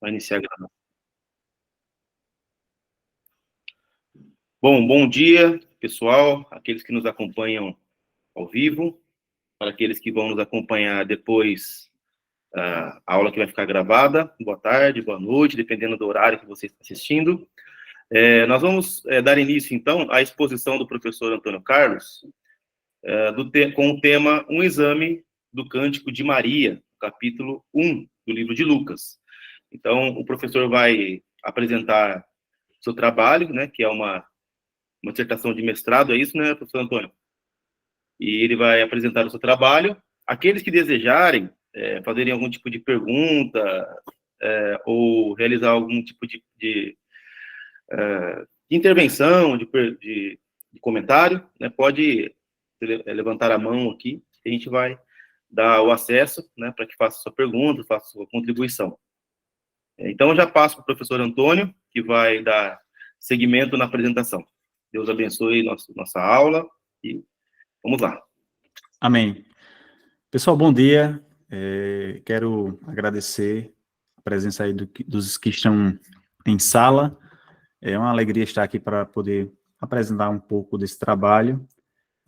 Vai iniciar a gravação. Bom dia, pessoal, aqueles que nos acompanham ao vivo, para aqueles que vão nos acompanhar depois, a aula que vai ficar gravada. Boa tarde, boa noite, dependendo do horário que você está assistindo. Nós vamos dar início, então, à exposição do professor Antônio Carlos, com o tema Um Exame do Cântico de Maria, capítulo 1 do livro de Lucas. Então, o professor vai apresentar seu trabalho, né, que é uma dissertação de mestrado, é isso, né, professor Antônio? E ele vai apresentar o seu trabalho. Aqueles que desejarem fazerem algum tipo de pergunta ou realizar algum tipo de intervenção, de comentário, né, pode levantar a mão aqui, que a gente vai dar o acesso, né, para que faça sua pergunta, faça sua contribuição. Então, eu já passo para o professor Antônio, que vai dar seguimento na apresentação. Deus abençoe nossa aula e vamos lá. Amém. Pessoal, bom dia. Quero agradecer a presença aí dos que estão em sala. É uma alegria estar aqui para poder apresentar um pouco desse trabalho.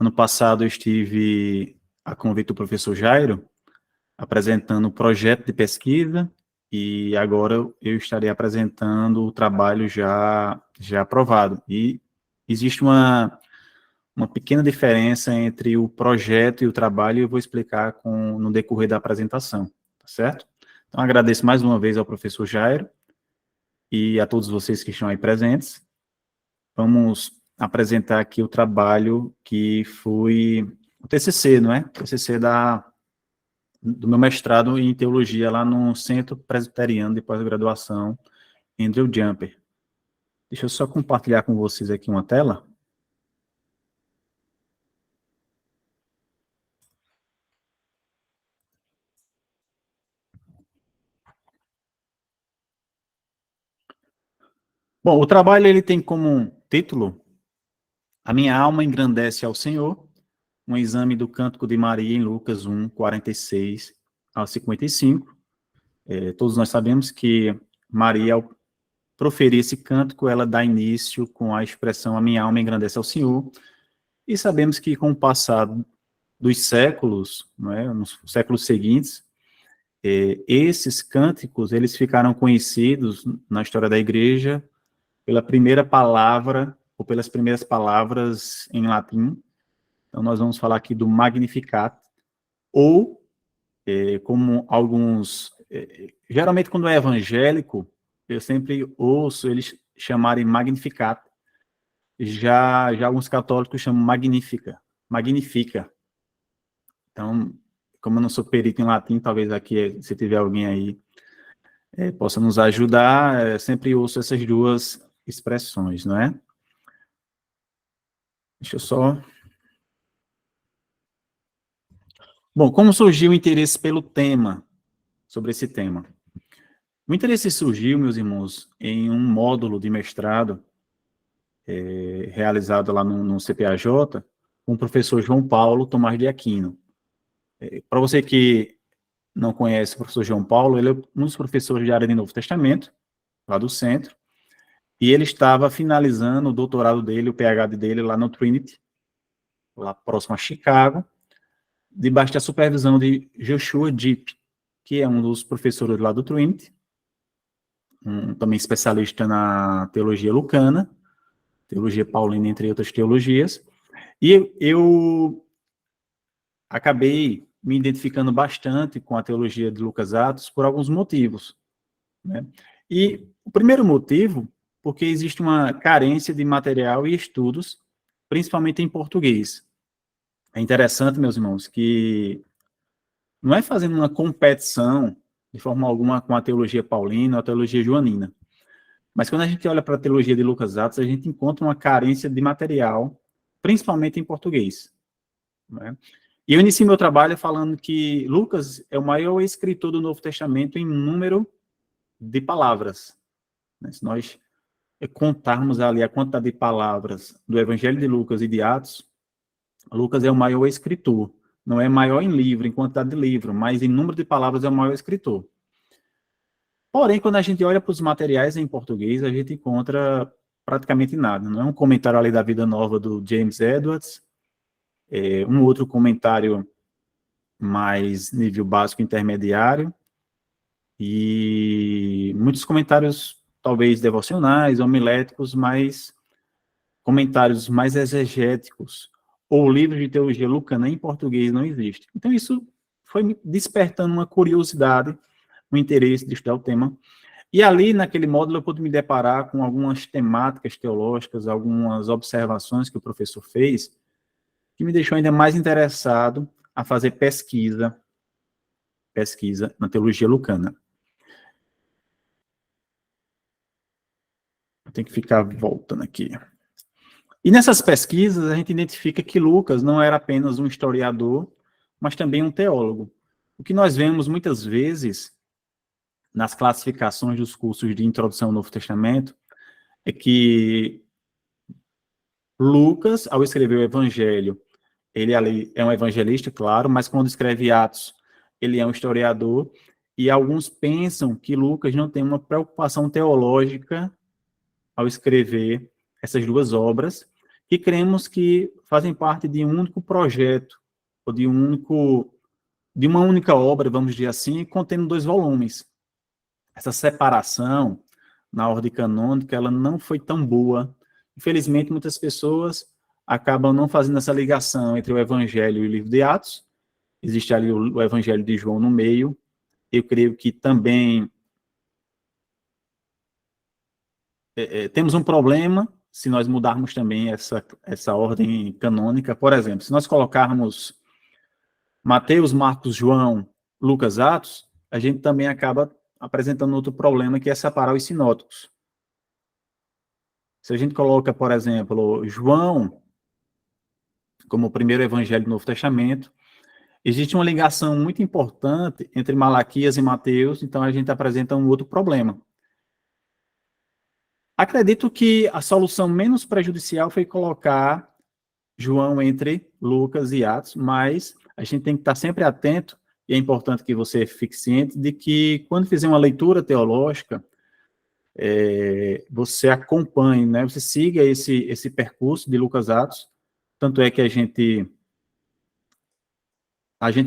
Ano passado eu estive a convite do professor Jairo, apresentando o projeto de pesquisa, e agora eu estarei apresentando o trabalho já aprovado. E existe uma pequena diferença entre o projeto e o trabalho, e eu vou explicar no decorrer da apresentação, tá certo? Então, agradeço mais uma vez ao professor Jairo e a todos vocês que estão aí presentes. Vamos apresentar aqui o trabalho que foi o TCC, não é? O TCC do meu mestrado em teologia lá no Centro Presbiteriano de Pós-Graduação, Andrew Jumper. Deixa eu só compartilhar com vocês aqui uma tela. Bom, o trabalho ele tem como título A Minha Alma Engrandece ao Senhor, um exame do Cântico de Maria em Lucas 1, 46 ao 55. Todos nós sabemos que Maria, ao proferir esse cântico, ela dá início com a expressão A Minha Alma Engrandece ao Senhor, e sabemos que com o passar dos séculos, não é, nos séculos seguintes, esses cânticos eles ficaram conhecidos na história da igreja pela primeira palavra, ou pelas primeiras palavras em latim. Então, nós vamos falar aqui do Magnificat, ou, como alguns, geralmente quando é evangélico, eu sempre ouço eles chamarem Magnificat, já alguns católicos chamam Magnifica. Então, como eu não sou perito em latim, talvez aqui, se tiver alguém aí, possa nos ajudar, sempre ouço essas duas expressões, não é? Deixa eu só... Bom, como surgiu o interesse pelo tema, sobre esse tema? O interesse surgiu, meus irmãos, em um módulo de mestrado realizado lá no CPAJ, com o professor João Paulo Tomás de Aquino. Para você que não conhece o professor João Paulo, ele é um dos professores de área de Novo Testamento, lá do centro, e ele estava finalizando o doutorado dele, o PhD dele, lá no Trinity, lá próximo a Chicago, debaixo da supervisão de Joshua Dipp, que é um dos professores lá do Trinity, também especialista na teologia lucana, teologia paulina, entre outras teologias, e eu acabei me identificando bastante com a teologia de Lucas Atos por alguns motivos, né? E o primeiro motivo, porque existe uma carência de material e estudos, principalmente em português. É interessante, meus irmãos, que não é fazendo uma competição, de forma alguma, com a teologia paulina ou a teologia joanina, mas quando a gente olha para a teologia de Lucas Atos, a gente encontra uma carência de material, principalmente em português, né? E eu iniciei meu trabalho falando que Lucas é o maior escritor do Novo Testamento em número de palavras, né? Se nós contarmos ali a quantidade de palavras do Evangelho de Lucas e de Atos, Lucas é o maior escritor. Não é maior em livro, em quantidade de livro, mas em número de palavras é o maior escritor. Porém, quando a gente olha para os materiais em português, a gente encontra praticamente nada. Não é um comentário ali da Vida Nova do James Edwards, um outro comentário mais nível básico intermediário, e muitos comentários, talvez devocionais, homiléticos, mas comentários mais exegéticos, ou livros de teologia lucana em português não existe. Então, isso foi me despertando uma curiosidade, um interesse de estudar o tema. E ali, naquele módulo, eu pude me deparar com algumas temáticas teológicas, algumas observações que o professor fez, que me deixou ainda mais interessado a fazer pesquisa na teologia lucana. Tem que ficar voltando aqui. E nessas pesquisas, a gente identifica que Lucas não era apenas um historiador, mas também um teólogo. O que nós vemos muitas vezes nas classificações dos cursos de introdução ao Novo Testamento é que Lucas, ao escrever o Evangelho, ele ali é um evangelista, claro, mas quando escreve Atos, ele é um historiador, e alguns pensam que Lucas não tem uma preocupação teológica ao escrever essas duas obras, que cremos que fazem parte de um único projeto, ou de uma única obra, vamos dizer assim, contendo 2 volumes. Essa separação na ordem canônica, ela não foi tão boa. Infelizmente, muitas pessoas acabam não fazendo essa ligação entre o Evangelho e o livro de Atos. Existe ali o Evangelho de João no meio. Eu creio que também temos um problema se nós mudarmos também essa ordem canônica. Por exemplo, se nós colocarmos Mateus, Marcos, João, Lucas, Atos, a gente também acaba apresentando outro problema, que é separar os sinóticos. Se a gente coloca, por exemplo, João como o primeiro evangelho do Novo Testamento, existe uma ligação muito importante entre Malaquias e Mateus, então a gente apresenta um outro problema. Acredito que a solução menos prejudicial foi colocar João entre Lucas e Atos, mas a gente tem que estar sempre atento, e é importante que você fique ciente de que, quando fizer uma leitura teológica, você acompanhe, né? Você siga esse percurso de Lucas Atos, tanto é que a gente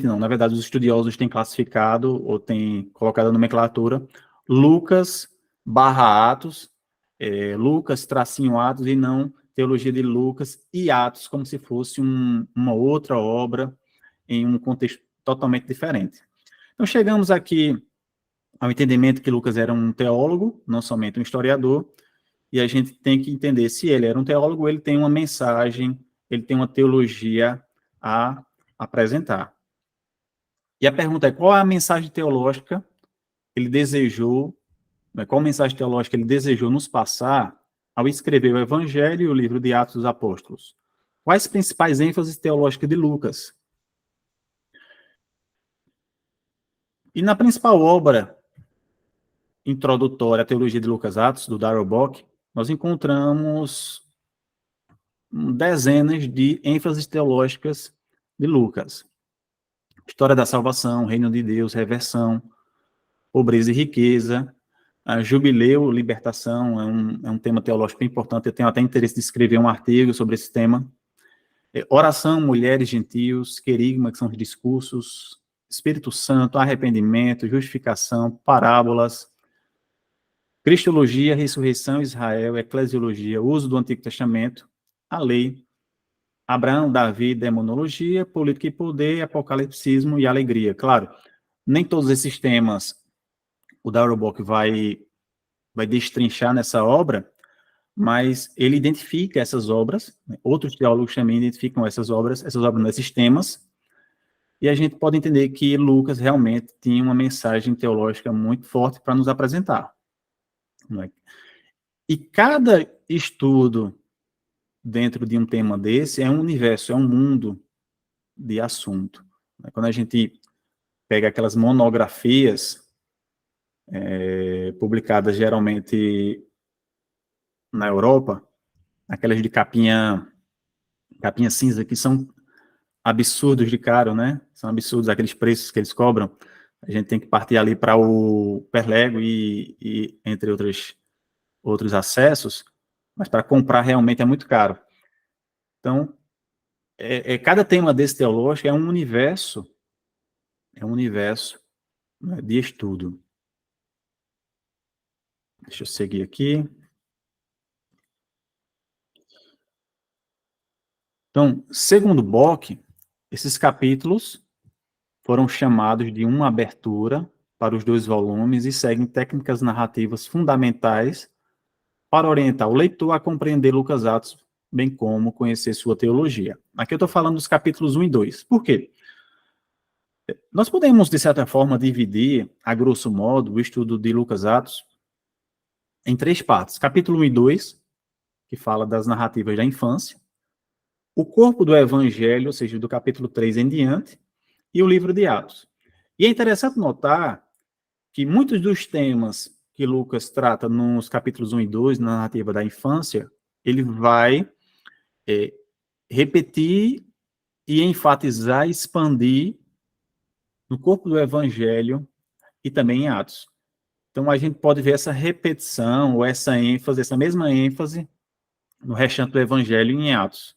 não, na verdade, os estudiosos têm classificado, ou têm colocado a nomenclatura, Lucas / Atos, Lucas tracinho Atos, e não teologia de Lucas e Atos, como se fosse uma outra obra em um contexto totalmente diferente. Então, chegamos aqui ao entendimento que Lucas era um teólogo, não somente um historiador, e a gente tem que entender, se ele era um teólogo, ele tem uma mensagem, ele tem uma teologia a apresentar. E a pergunta é, qual é a mensagem teológica ele desejou, qual mensagem teológica ele desejou nos passar ao escrever o Evangelho e o livro de Atos dos Apóstolos? Quais principais ênfases teológicas de Lucas? E na principal obra introdutória à teologia de Lucas Atos, do Darrell Bock, nós encontramos dezenas de ênfases teológicas de Lucas. História da salvação, reino de Deus, reversão, pobreza e riqueza, jubileu, libertação, é um tema teológico bem importante. Eu tenho até interesse de escrever um artigo sobre esse tema. Oração, mulheres, gentios, querigma, que são os discursos, Espírito Santo, arrependimento, justificação, parábolas, cristologia, ressurreição, Israel, eclesiologia, uso do Antigo Testamento, a lei, Abraão, Davi, demonologia, política e poder, apocalipsismo e alegria. Claro, nem todos esses temas o Darrell Bock vai destrinchar nessa obra, mas ele identifica essas obras, né? Outros teólogos também identificam essas obras nesses temas, e a gente pode entender que Lucas realmente tinha uma mensagem teológica muito forte para nos apresentar. Né? E cada estudo dentro de um tema desse é um universo, é um mundo de assunto. Né? Quando a gente pega aquelas monografias publicadas geralmente na Europa, aquelas de capinha cinza, que são absurdos de caro, né? São absurdos aqueles preços que eles cobram. a gente tem que partir ali para o Perlego e entre outros acessos, mas para comprar realmente é muito caro. Então, cada tema desse teológico é um universo, né, de estudo. Deixa eu seguir aqui. Então, segundo Bock, esses capítulos foram chamados de uma abertura para os 2 volumes e seguem técnicas narrativas fundamentais para orientar o leitor a compreender Lucas Atos, bem como conhecer sua teologia. Aqui eu estou falando dos capítulos 1 e 2. Por quê? Nós podemos, de certa forma, dividir, a grosso modo, o estudo de Lucas Atos em 3 partes. Capítulo 1 e 2, que fala das narrativas da infância, o corpo do evangelho, ou seja, do capítulo 3 em diante, e o livro de Atos. E é interessante notar que muitos dos temas que Lucas trata nos capítulos 1 e 2, na narrativa da infância, ele vai repetir e enfatizar, expandir no corpo do evangelho e também em Atos. Então, a gente pode ver essa repetição, ou essa ênfase, essa mesma ênfase no restante do evangelho em Atos.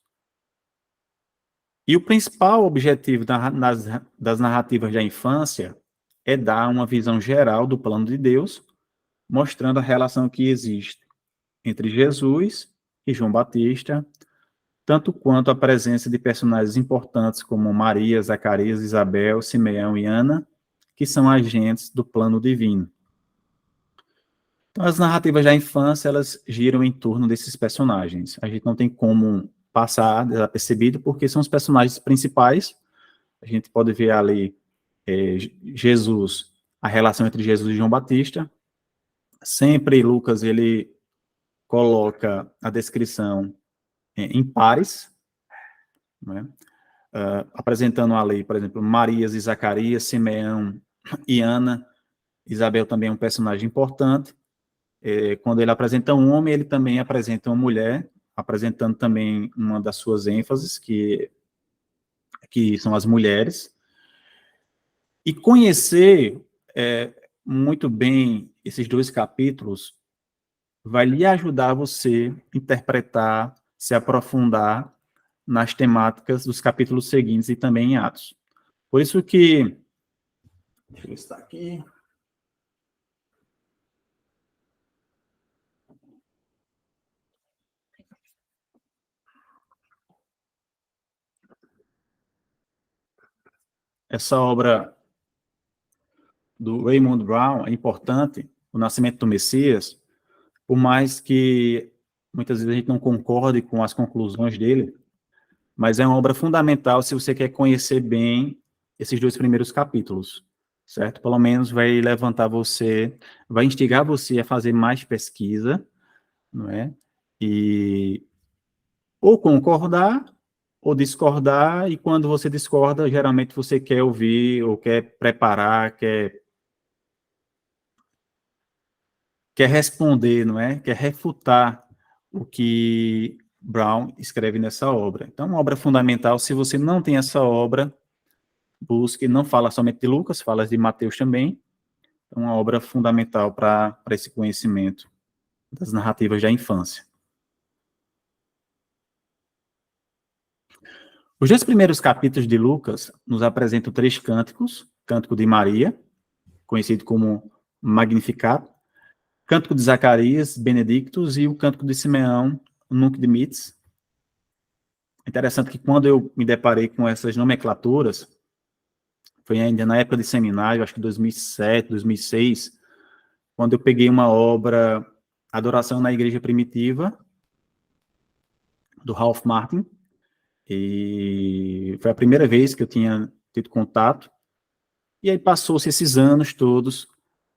E o principal objetivo das narrativas da infância é dar uma visão geral do plano de Deus, mostrando a relação que existe entre Jesus e João Batista, tanto quanto a presença de personagens importantes como Maria, Zacarias, Isabel, Simeão e Ana, que são agentes do plano divino. Então, as narrativas da infância, elas giram em torno desses personagens. A gente não tem como passar desapercebido, porque são os personagens principais. A gente pode ver ali Jesus, a relação entre Jesus e João Batista. Sempre Lucas, ele coloca a descrição em pares, né? Apresentando ali, por exemplo, Marias e Zacarias, Simeão e Ana. Isabel também é um personagem importante. Quando ele apresenta um homem, ele também apresenta uma mulher, apresentando também uma das suas ênfases, que são as mulheres. E conhecer muito bem esses 2 capítulos vai lhe ajudar você a interpretar, se aprofundar nas temáticas dos capítulos seguintes e também em Atos. Por isso que... Deixa eu listar aqui. Essa obra do Raymond Brown é importante, O Nascimento do Messias, por mais que muitas vezes a gente não concorde com as conclusões dele, mas é uma obra fundamental se você quer conhecer bem esses 2 primeiros capítulos, certo? Pelo menos vai levantar você, vai instigar você a fazer mais pesquisa, não é? E ou concordar ou discordar, e quando você discorda, geralmente você quer ouvir ou quer preparar, quer responder, não é? Quer refutar o que Brown escreve nessa obra. Então, uma obra fundamental. Se você não tem essa obra, busque, não fala somente de Lucas, fala de Mateus também. É uma obra fundamental para esse conhecimento das narrativas da infância. Os 2 primeiros capítulos de Lucas nos apresentam 3 cânticos: Cântico de Maria, conhecido como Magnificat, Cântico de Zacarias, Benedictus, e o Cântico de Simeão, Nunc Dimittis. Interessante que quando eu me deparei com essas nomenclaturas, foi ainda na época de seminário, acho que 2007, 2006, quando eu peguei uma obra, Adoração na Igreja Primitiva, do Ralph Martin, e foi a primeira vez que eu tinha tido contato, e aí passou-se esses anos todos.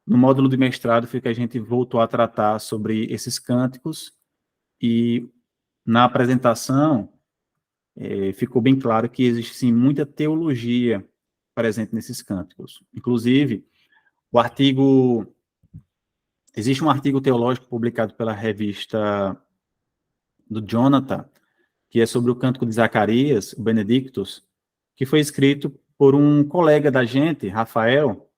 No módulo de mestrado foi que a gente voltou a tratar sobre esses cânticos, e na apresentação ficou bem claro que existe, sim, muita teologia presente nesses cânticos. Inclusive, existe um artigo teológico publicado pela revista do Jonathan, que é sobre o Cântico de Zacarias, o Benedictus, que foi escrito por um colega da gente, Rafael,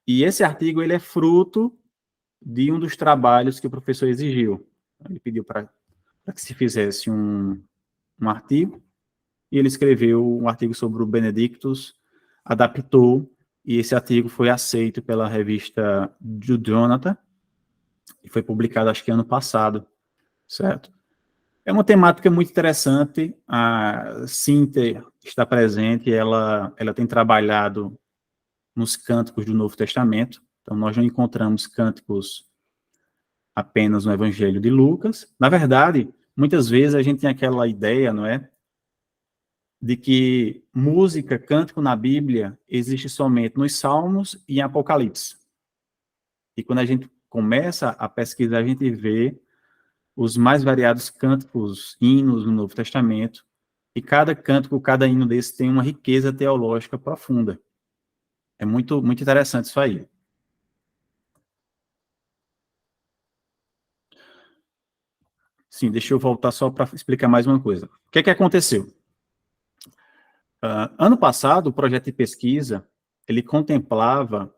E esse artigo ele é fruto de um dos trabalhos que o professor exigiu. Ele pediu para que se fizesse um artigo, e ele escreveu um artigo sobre o Benedictus, adaptou, e esse artigo foi aceito pela revista do Jonathan, e foi publicado, acho que ano passado, certo? É uma temática muito interessante, a Cíntia está presente, ela tem trabalhado nos cânticos do Novo Testamento, então nós não encontramos cânticos apenas no Evangelho de Lucas. Na verdade, muitas vezes a gente tem aquela ideia, não é, de que música, cântico na Bíblia existe somente nos Salmos e em Apocalipse. E quando a gente começa a pesquisar, a gente vê os mais variados cânticos, hinos no Novo Testamento, e cada cântico, cada hino desse tem uma riqueza teológica profunda. É muito, muito interessante isso aí. Sim, deixa eu voltar só para explicar mais uma coisa. O que é que aconteceu? Ano passado, o projeto de pesquisa, ele contemplava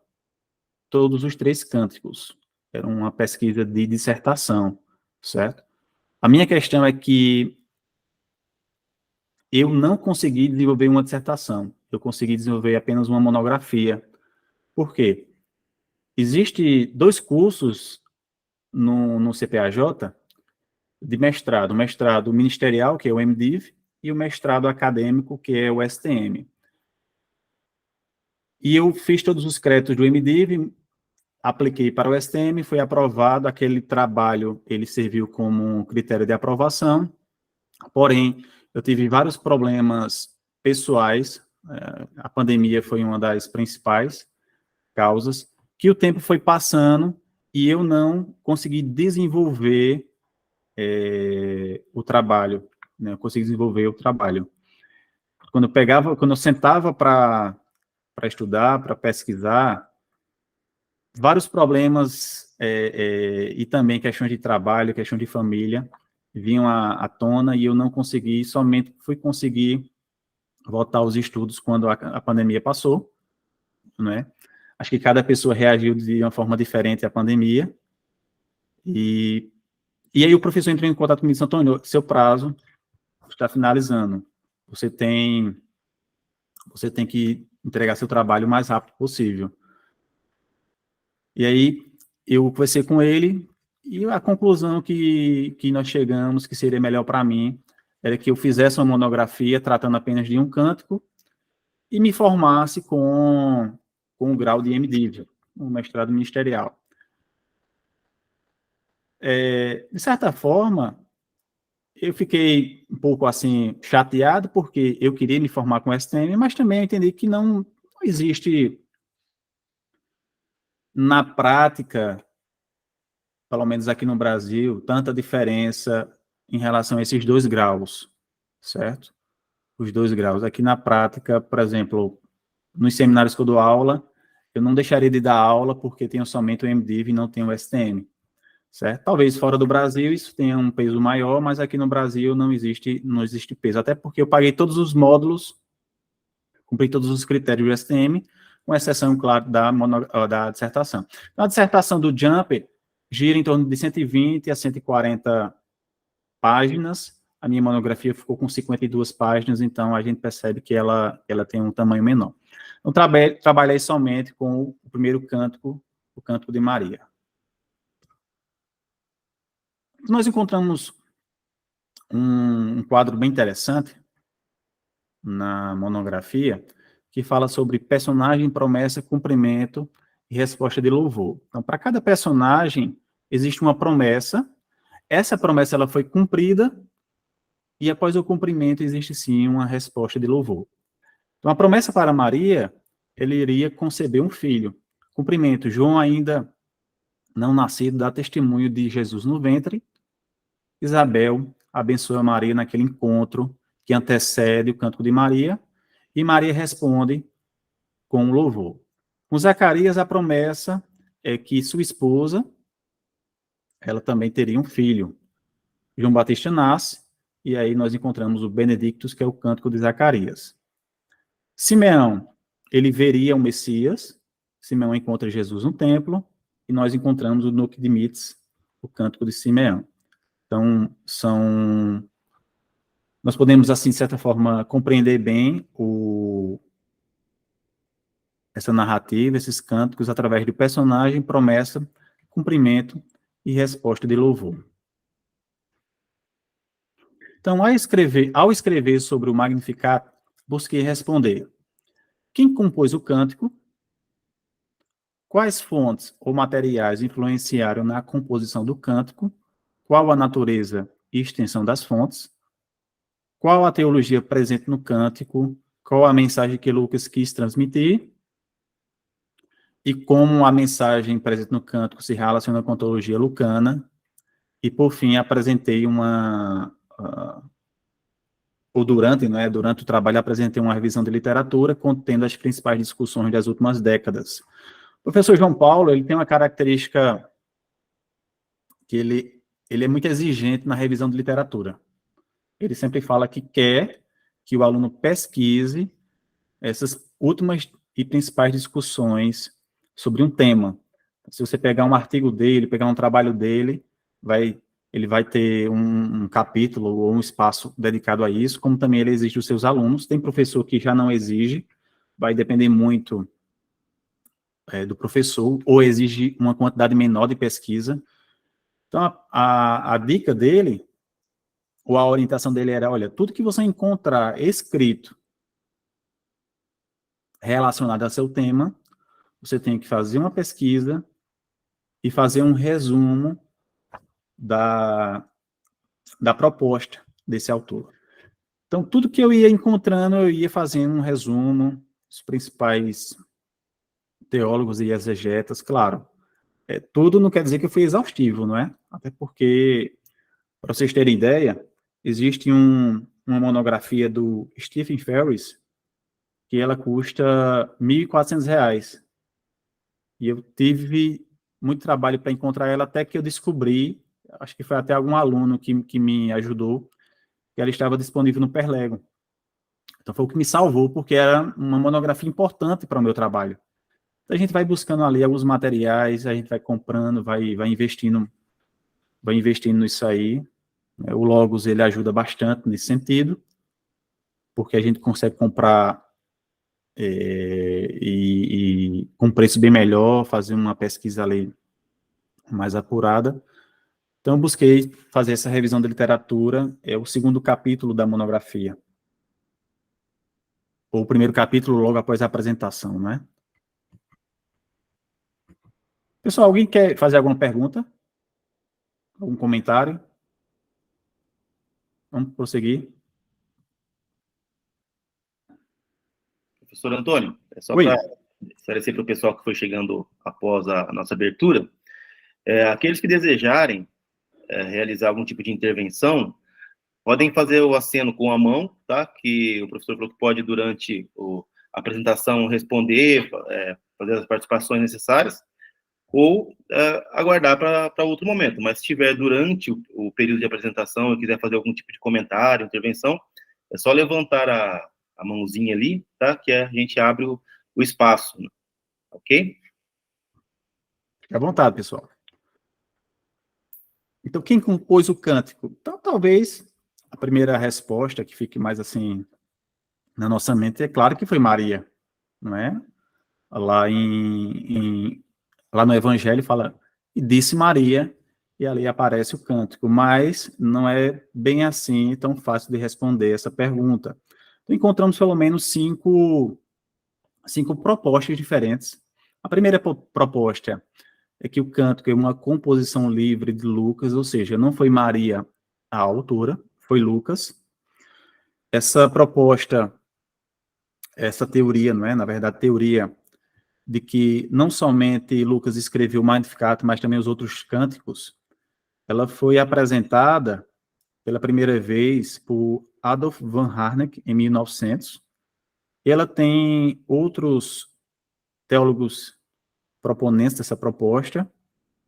todos os 3 cânticos. Era uma pesquisa de dissertação, certo? A minha questão é que eu não consegui desenvolver uma dissertação. Eu consegui desenvolver apenas uma monografia. Por quê? Existem 2 cursos no CPAJ de mestrado. O mestrado ministerial, que é o MDiv, e o mestrado acadêmico, que é o STM. E eu fiz todos os créditos do MDiv, apliquei para o STM, foi aprovado, aquele trabalho, ele serviu como um critério de aprovação, porém, eu tive vários problemas pessoais, a pandemia foi uma das principais causas, que o tempo foi passando e eu não consegui desenvolver o trabalho, né? Eu consegui desenvolver o trabalho. Quando eu sentava para estudar, para pesquisar, vários problemas e também questões de trabalho, questão de família, vinham à tona e eu não consegui, somente fui conseguir voltar aos estudos quando a pandemia passou, né? Acho que cada pessoa reagiu de uma forma diferente à pandemia, e aí o professor entrou em contato comigo e disse: Antônio, seu prazo está finalizando, você tem que entregar seu trabalho o mais rápido possível. E aí eu conversei com ele, e a conclusão que nós chegamos, que seria melhor para mim, era que eu fizesse uma monografia tratando apenas de um cântico e me formasse com o grau de MDiv, um mestrado ministerial. De certa forma, eu fiquei um pouco assim chateado, porque eu queria me formar com STM, mas também eu entendi que não existe na prática, pelo menos aqui no Brasil, tanta diferença em relação a esses 2 graus, certo? Os 2 graus. Aqui na prática, por exemplo, nos seminários que eu dou aula, eu não deixaria de dar aula porque tenho somente o MDiv e não tenho o STM, certo? Talvez fora do Brasil isso tenha um peso maior, mas aqui no Brasil não existe peso, até porque eu paguei todos os módulos, cumpri todos os critérios do STM, com exceção, claro, da dissertação. Então, a dissertação do Jumper gira em torno de 120 a 140 páginas, a minha monografia ficou com 52 páginas, então a gente percebe que ela tem um tamanho menor. Então, trabalhei somente com o primeiro cântico, o Cântico de Maria. Nós encontramos um quadro bem interessante na monografia, que fala sobre personagem, promessa, cumprimento e resposta de louvor. Então, para cada personagem, existe uma promessa, essa promessa ela foi cumprida, e após o cumprimento existe sim uma resposta de louvor. Então, a promessa para Maria, ele iria conceber um filho. Cumprimento, João ainda não nascido, dá testemunho de Jesus no ventre. Isabel abençoa Maria naquele encontro que antecede o Cântico de Maria, e Maria responde com um louvor. Com Zacarias, a promessa é que sua esposa, ela também teria um filho. João Batista nasce, e aí nós encontramos o Benedictus, que é o Cântico de Zacarias. Simeão, ele veria o Messias, Simeão encontra Jesus no templo, e nós encontramos o Nunc Dimittis, o Cântico de Simeão. Então, nós podemos, assim, de certa forma, compreender bem essa narrativa, esses cânticos, através do personagem, promessa, cumprimento e resposta de louvor. Então, ao escrever sobre o Magnificat, busquei responder: quem compôs o cântico? Quais fontes ou materiais influenciaram na composição do cântico? Qual a natureza e extensão das fontes? Qual a teologia presente no cântico? Qual a mensagem que Lucas quis transmitir? E como a mensagem presente no cântico se relaciona com a teologia lucana? E, por fim, apresentei durante o trabalho, apresentei uma revisão de literatura contendo as principais discussões das últimas décadas. O professor João Paulo, ele tem uma característica que ele é muito exigente na revisão de literatura. Ele sempre fala que quer que o aluno pesquise essas últimas e principais discussões sobre um tema. Se você pegar um artigo dele, pegar um trabalho dele, ele vai ter um capítulo ou um espaço dedicado a isso, como também ele exige dos seus alunos. Tem professor que já não exige, vai depender muito do professor, ou exige uma quantidade menor de pesquisa. Então, a dica dele, ou a orientação dele era: olha, tudo que você encontrar escrito relacionado a seu tema, você tem que fazer uma pesquisa e fazer um resumo da proposta desse autor. Então, tudo que eu ia encontrando, eu ia fazendo um resumo, os principais teólogos e exegetas, claro. Tudo não quer dizer que eu fui exaustivo, não é? Até porque, para vocês terem ideia, existe uma monografia do Stephen Ferris, que ela custa R$ 1.400. E eu tive muito trabalho para encontrar ela, até que eu descobri, acho que foi até algum aluno que me ajudou, que ela estava disponível no Perlego. Então foi o que me salvou, porque era uma monografia importante para o meu trabalho. Então, a gente vai buscando ali alguns materiais, a gente vai comprando, vai investindo nisso aí. O Logos, ele ajuda bastante nesse sentido, porque a gente consegue comprar e com preço bem melhor, fazer uma pesquisa ali mais apurada. Então, eu busquei fazer essa revisão da literatura, é o segundo capítulo da monografia. Ou o primeiro capítulo logo após a apresentação, né? Pessoal, alguém quer fazer alguma pergunta? Algum comentário? Vamos prosseguir. Professor Antônio, é só Oi. para esclarecer para o pessoal que foi chegando após a nossa abertura, aqueles que desejarem realizar algum tipo de intervenção, podem fazer o aceno com a mão, tá? Que o professor falou que pode, durante a apresentação, responder, fazer as participações necessárias, ou aguardar para outro momento. Mas se estiver durante o período de apresentação e quiser fazer algum tipo de comentário, intervenção, é só levantar a mãozinha ali, tá? Que a gente abre o espaço, ok? Fique à vontade, pessoal. Então, quem compôs o cântico? Então, talvez a primeira resposta que fique mais assim na nossa mente é claro que foi Maria, não é? Lá lá no Evangelho fala: e disse Maria, e ali aparece o cântico, mas não é bem assim tão fácil de responder essa pergunta. Então, encontramos pelo menos cinco propostas diferentes. A primeira proposta é que o cântico é uma composição livre de Lucas, ou seja, não foi Maria a autora, foi Lucas. Essa proposta, essa teoria, não é? Na verdade, teoria de que não somente Lucas escreveu o Magnificat, mas também os outros cânticos, ela foi apresentada pela primeira vez por Adolf van Harnack, em 1900. Ela tem outros teólogos proponentes dessa proposta,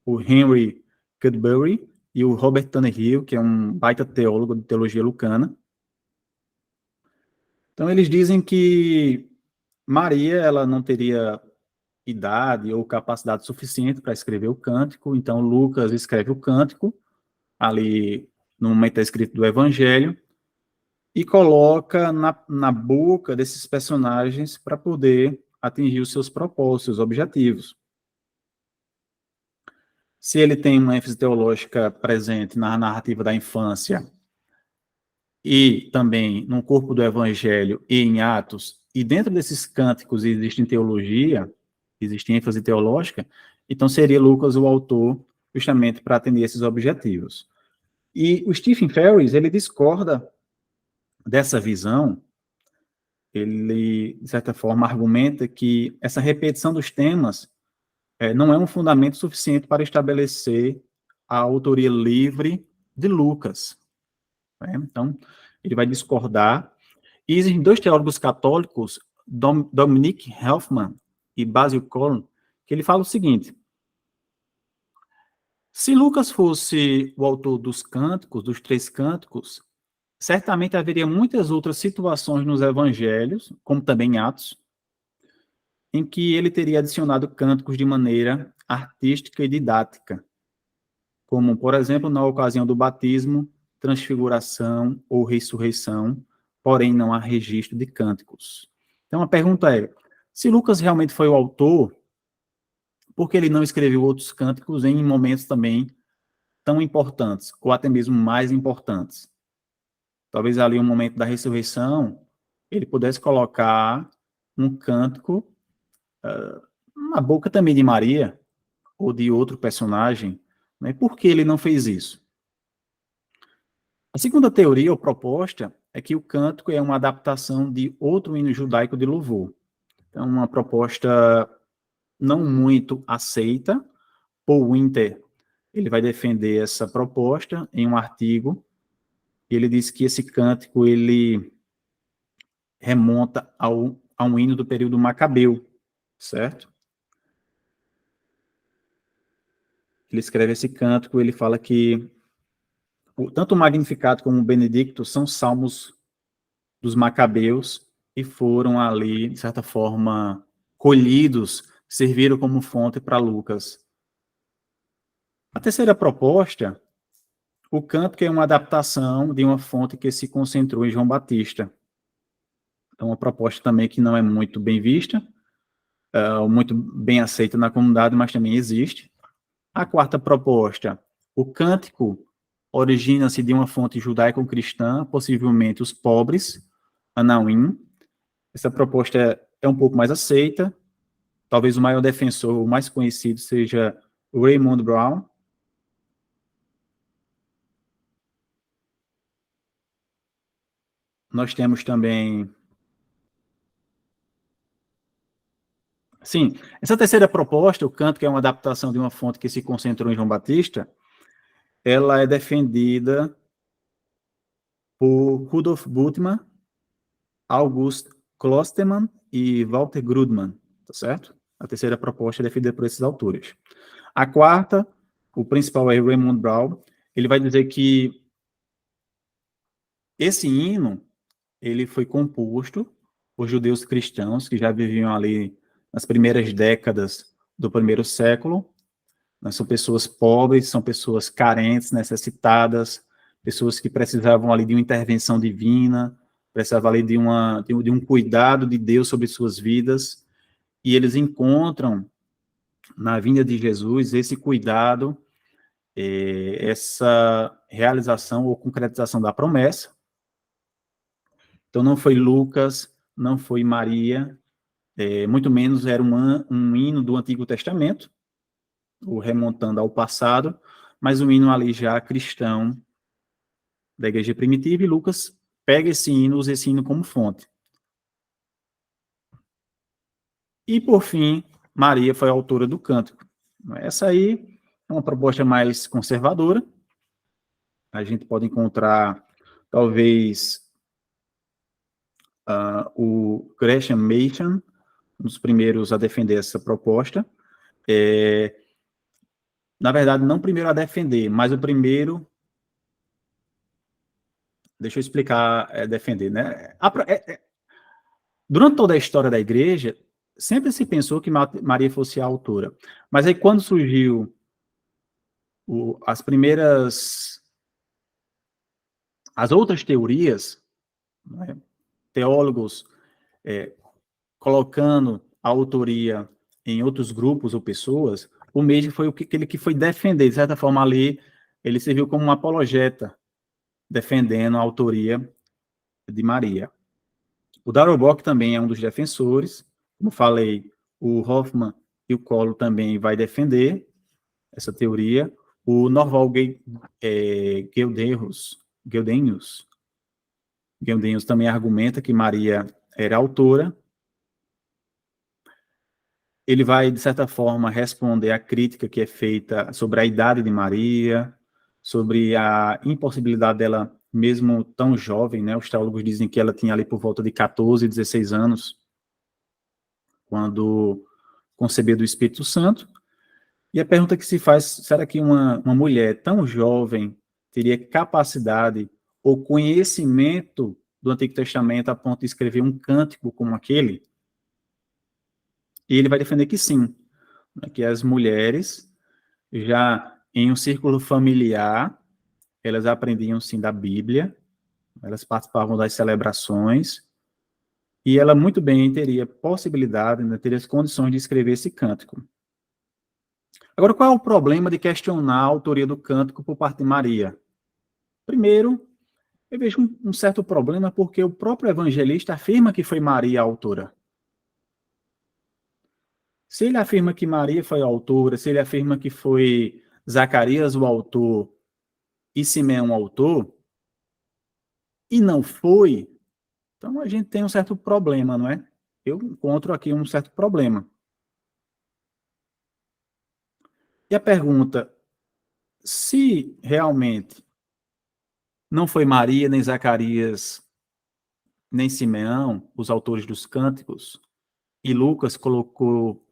o Henry Cudbury e o Robert Tannehill, que é um baita teólogo de teologia lucana. Então, eles dizem que Maria, ela não teria idade ou capacidade suficiente para escrever o cântico, então Lucas escreve o cântico, ali no momento da escrita do Evangelho, e coloca na boca desses personagens para poder atingir os seus propósitos, seus objetivos. Se ele tem uma ênfase teológica presente na narrativa da infância e também no corpo do Evangelho e em Atos, e dentro desses cânticos existe teologia, existe ênfase teológica, então seria Lucas o autor justamente para atender esses objetivos. E o Stephen Ferris, ele discorda dessa visão. Ele, de certa forma, argumenta que essa repetição dos temas não é um fundamento suficiente para estabelecer a autoria livre de Lucas. Né? Então, ele vai discordar. E existem dois teólogos católicos, Dominic Helfman e Basil Collin, que ele fala o seguinte: se Lucas fosse o autor dos cânticos, dos 3 cânticos, certamente haveria muitas outras situações nos evangelhos, como também em Atos, em que ele teria adicionado cânticos de maneira artística e didática, como, por exemplo, na ocasião do batismo, transfiguração ou ressurreição, porém não há registro de cânticos. Então a pergunta é, se Lucas realmente foi o autor, por que ele não escreveu outros cânticos em momentos também tão importantes, ou até mesmo mais importantes? Talvez ali um momento da ressurreição, ele pudesse colocar um cântico na boca também de Maria, ou de outro personagem, né? Por que ele não fez isso? A segunda teoria ou proposta é que o cântico é uma adaptação de outro hino judaico de louvor. Então, uma proposta não muito aceita. Paul Winter, ele vai defender essa proposta em um artigo, e ele diz que esse cântico, ele remonta a um hino do período macabeu, certo? Ele escreve esse cântico, ele fala que tanto o Magnificat como o Benedicto são salmos dos macabeus e foram ali, de certa forma, colhidos, serviram como fonte para Lucas. A terceira proposta, o cântico é uma adaptação de uma fonte que se concentrou em João Batista. Então, uma proposta também que não é muito bem vista, muito bem aceita na comunidade, mas também existe. A quarta proposta, o cântico origina-se de uma fonte judaico-cristã, possivelmente os pobres, Anauim. Essa proposta é um pouco mais aceita. Talvez o maior defensor, o mais conhecido, seja o Raymond Brown. Nós temos também... Sim, essa terceira proposta, o canto, que é uma adaptação de uma fonte que se concentrou em João Batista, ela é defendida por Rudolf Bultmann, August Klostermann e Walter Grudman, tá certo? A terceira proposta é defendida por esses autores. A quarta, o principal é Raymond Brown, ele vai dizer que esse hino, ele foi composto por judeus cristãos que já viviam ali nas primeiras décadas do primeiro século. São pessoas pobres, são pessoas carentes, necessitadas, pessoas que precisavam ali de uma intervenção divina, precisavam ali de um cuidado de Deus sobre suas vidas, e eles encontram na vinda de Jesus esse cuidado, essa realização ou concretização da promessa. Então não foi Lucas, não foi Maria, muito menos era um hino do Antigo Testamento, ou remontando ao passado, mas um hino ali já cristão da igreja primitiva, e Lucas pega esse hino, usa esse hino como fonte. E, por fim, Maria foi a autora do cântico. Essa aí é uma proposta mais conservadora. A gente pode encontrar, talvez, o Gresham Machen, um dos primeiros a defender essa proposta. Na verdade, não primeiro a defender, mas o primeiro... Deixa eu explicar, defender, né? Durante toda a história da igreja, sempre se pensou que Maria fosse a autora. Mas aí quando surgiu as outras teorias, né, teólogos colocando a autoria em outros grupos ou pessoas, o Meiji foi aquele que foi defender, de certa forma ali, ele serviu como um apologeta, defendendo a autoria de Maria. O Darabont também é um dos defensores, como falei, o Hoffman e o Collor também vai defender essa teoria. O Norval Gueldenius também argumenta que Maria era autora. Ele vai, de certa forma, responder à crítica que é feita sobre a idade de Maria, sobre a impossibilidade dela, mesmo tão jovem, né? Os teólogos dizem que ela tinha ali por volta de 14, 16 anos, quando concebeu do Espírito Santo. E a pergunta que se faz, será que uma mulher tão jovem teria capacidade ou conhecimento do Antigo Testamento a ponto de escrever um cântico como aquele? E ele vai defender que sim, né, que as mulheres, já em um círculo familiar, elas aprendiam sim da Bíblia, elas participavam das celebrações, e ela muito bem teria possibilidade, né, teria as condições de escrever esse cântico. Agora, qual é o problema de questionar a autoria do cântico por parte de Maria? Primeiro, eu vejo um certo problema porque o próprio evangelista afirma que foi Maria a autora. Se ele afirma que Maria foi a autora, se ele afirma que foi Zacarias o autor e Simeão o autor, e não foi, então a gente tem um certo problema, não é? Eu encontro aqui um certo problema. E a pergunta, se realmente não foi Maria, nem Zacarias, nem Simeão, os autores dos cânticos, e Lucas colocou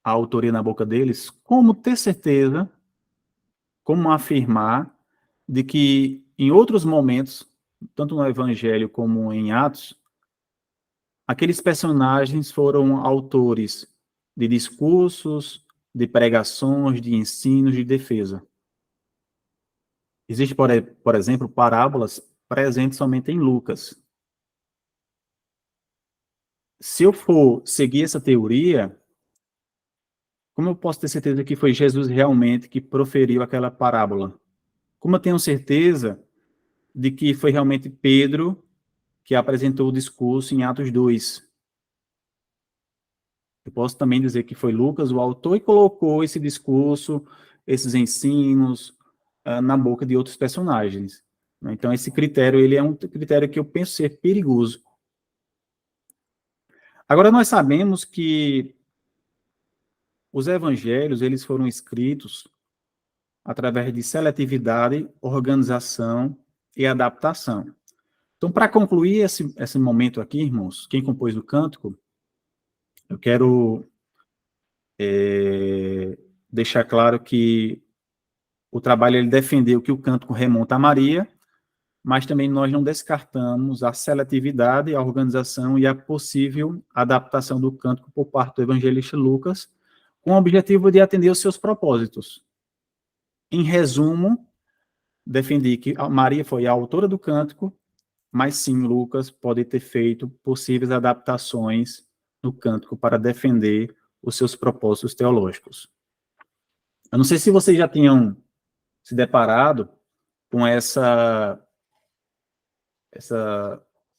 a autoria na boca deles, como ter certeza, como afirmar de que em outros momentos, tanto no Evangelho como em Atos, aqueles personagens foram autores de discursos, de pregações, de ensinos, de defesa. Existe, por exemplo, parábolas presentes somente em Lucas. Se eu for seguir essa teoria, como eu posso ter certeza que foi Jesus realmente que proferiu aquela parábola? Como eu tenho certeza de que foi realmente Pedro que apresentou o discurso em Atos 2? Eu posso também dizer que foi Lucas o autor e colocou esse discurso, esses ensinos, na boca de outros personagens. Então, esse critério, ele é um critério que eu penso ser perigoso. Agora, nós sabemos que os evangelhos, eles foram escritos através de seletividade, organização e adaptação. Então, para concluir esse momento aqui, irmãos, quem compôs o cântico, eu quero deixar claro que o trabalho ele defendeu que o cântico remonta a Maria, mas também nós não descartamos a seletividade, a organização e a possível adaptação do cântico por parte do evangelista Lucas, com o objetivo de atender os seus propósitos. Em resumo, defendi que Maria foi a autora do cântico, mas sim, Lucas pode ter feito possíveis adaptações no cântico para defender os seus propósitos teológicos. Eu não sei se vocês já tinham se deparado com essa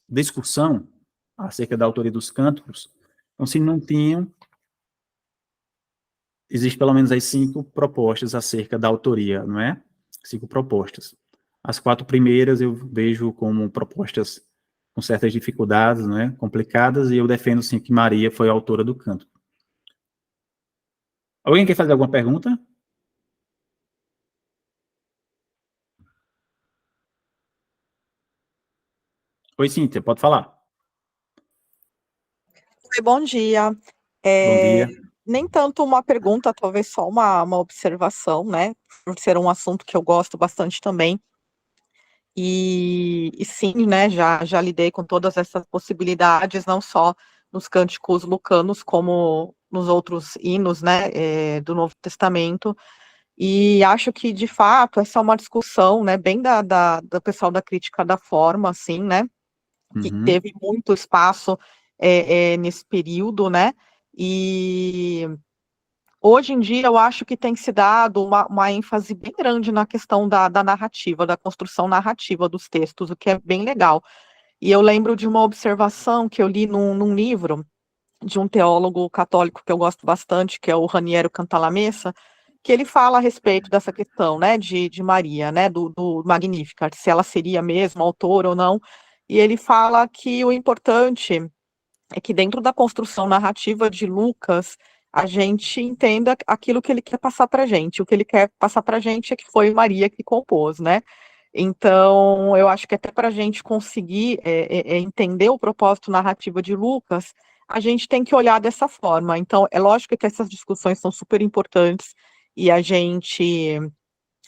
discussão acerca da autoria dos cânticos. Então, se não tinham, existe pelo menos aí 5 propostas acerca da autoria, não é? 5 propostas. As 4 primeiras eu vejo como propostas com certas dificuldades, não é? Complicadas, e eu defendo sim que Maria foi a autora do cântico. Alguém quer fazer alguma pergunta? Oi, Cíntia, pode falar. Oi, bom dia. Bom dia. Nem tanto uma pergunta, talvez só uma observação, né? Por ser um assunto que eu gosto bastante também. E sim, né? Já lidei com todas essas possibilidades, não só nos cânticos lucanos, como nos outros hinos, né, do Novo Testamento. E acho que, de fato, essa é uma discussão, né, bem do pessoal da crítica da forma, assim, né, que Uhum. teve muito espaço nesse período, né, e hoje em dia eu acho que tem se dado uma ênfase bem grande na questão da narrativa, da construção narrativa dos textos, o que é bem legal. E eu lembro de uma observação que eu li num livro de um teólogo católico que eu gosto bastante, que é o Raniero Cantalamessa, que ele fala a respeito dessa questão, né, de Maria, né, do Magnificat, se ela seria mesmo autora ou não, e ele fala que o importante é que dentro da construção narrativa de Lucas, a gente entenda aquilo que ele quer passar para a gente. O que ele quer passar para a gente é que foi Maria que compôs, né? Então, eu acho que até para a gente conseguir entender o propósito narrativo de Lucas, a gente tem que olhar dessa forma. Então, é lógico que essas discussões são super importantes e a gente,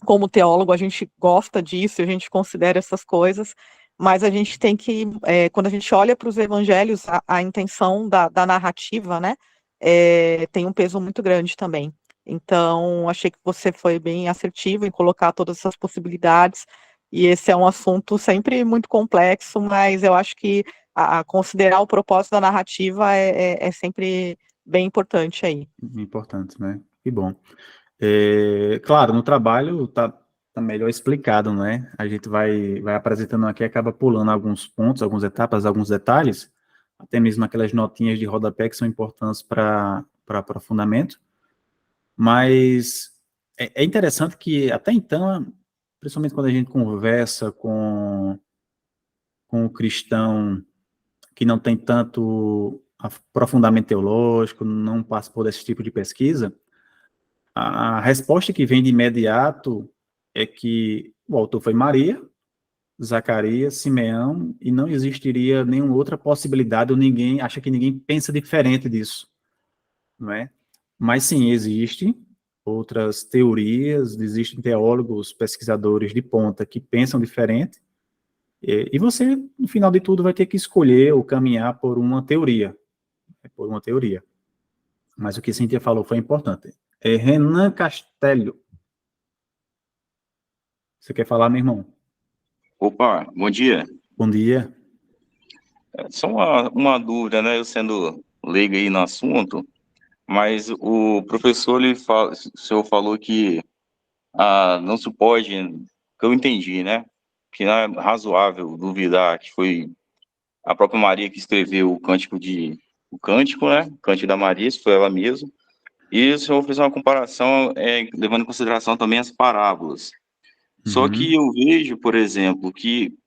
como teólogo, a gente gosta disso, a gente considera essas coisas, mas a gente tem que, quando a gente olha para os evangelhos, a intenção da narrativa, né, tem um peso muito grande também. Então, achei que você foi bem assertivo em colocar todas essas possibilidades, e esse é um assunto sempre muito complexo, mas eu acho que considerar o propósito da narrativa é sempre bem importante aí. Importante, né? Que bom. Claro, no trabalho tá melhor explicado, né? A gente vai apresentando aqui, acaba pulando alguns pontos, algumas etapas, alguns detalhes, até mesmo aquelas notinhas de rodapé que são importantes para aprofundamento, mas é interessante que até então, principalmente quando a gente conversa com o cristão que não tem tanto aprofundamento teológico, não participou desse tipo de pesquisa, a resposta que vem de imediato é que o autor foi Maria, Zacarias, Simeão, e não existiria nenhuma outra possibilidade, ou ninguém acha que ninguém pensa diferente disso, não é? Mas sim, existem outras teorias, existem teólogos, pesquisadores de ponta que pensam diferente, e você, no final de tudo, vai ter que escolher ou caminhar por uma teoria, por uma teoria. Mas o que Cíntia falou foi importante. Renan Castelho, você quer falar, meu irmão? Opa, bom dia. Bom dia. Só uma dúvida, né? Eu sendo leigo aí no assunto, mas o professor, o senhor falou que não se pode, que eu entendi, né? Que não é razoável duvidar que foi a própria Maria que escreveu o cântico, né? O Cântico da Maria, se foi ela mesma. E o senhor fez uma comparação, levando em consideração também as parábolas. Só que eu vejo, por exemplo, que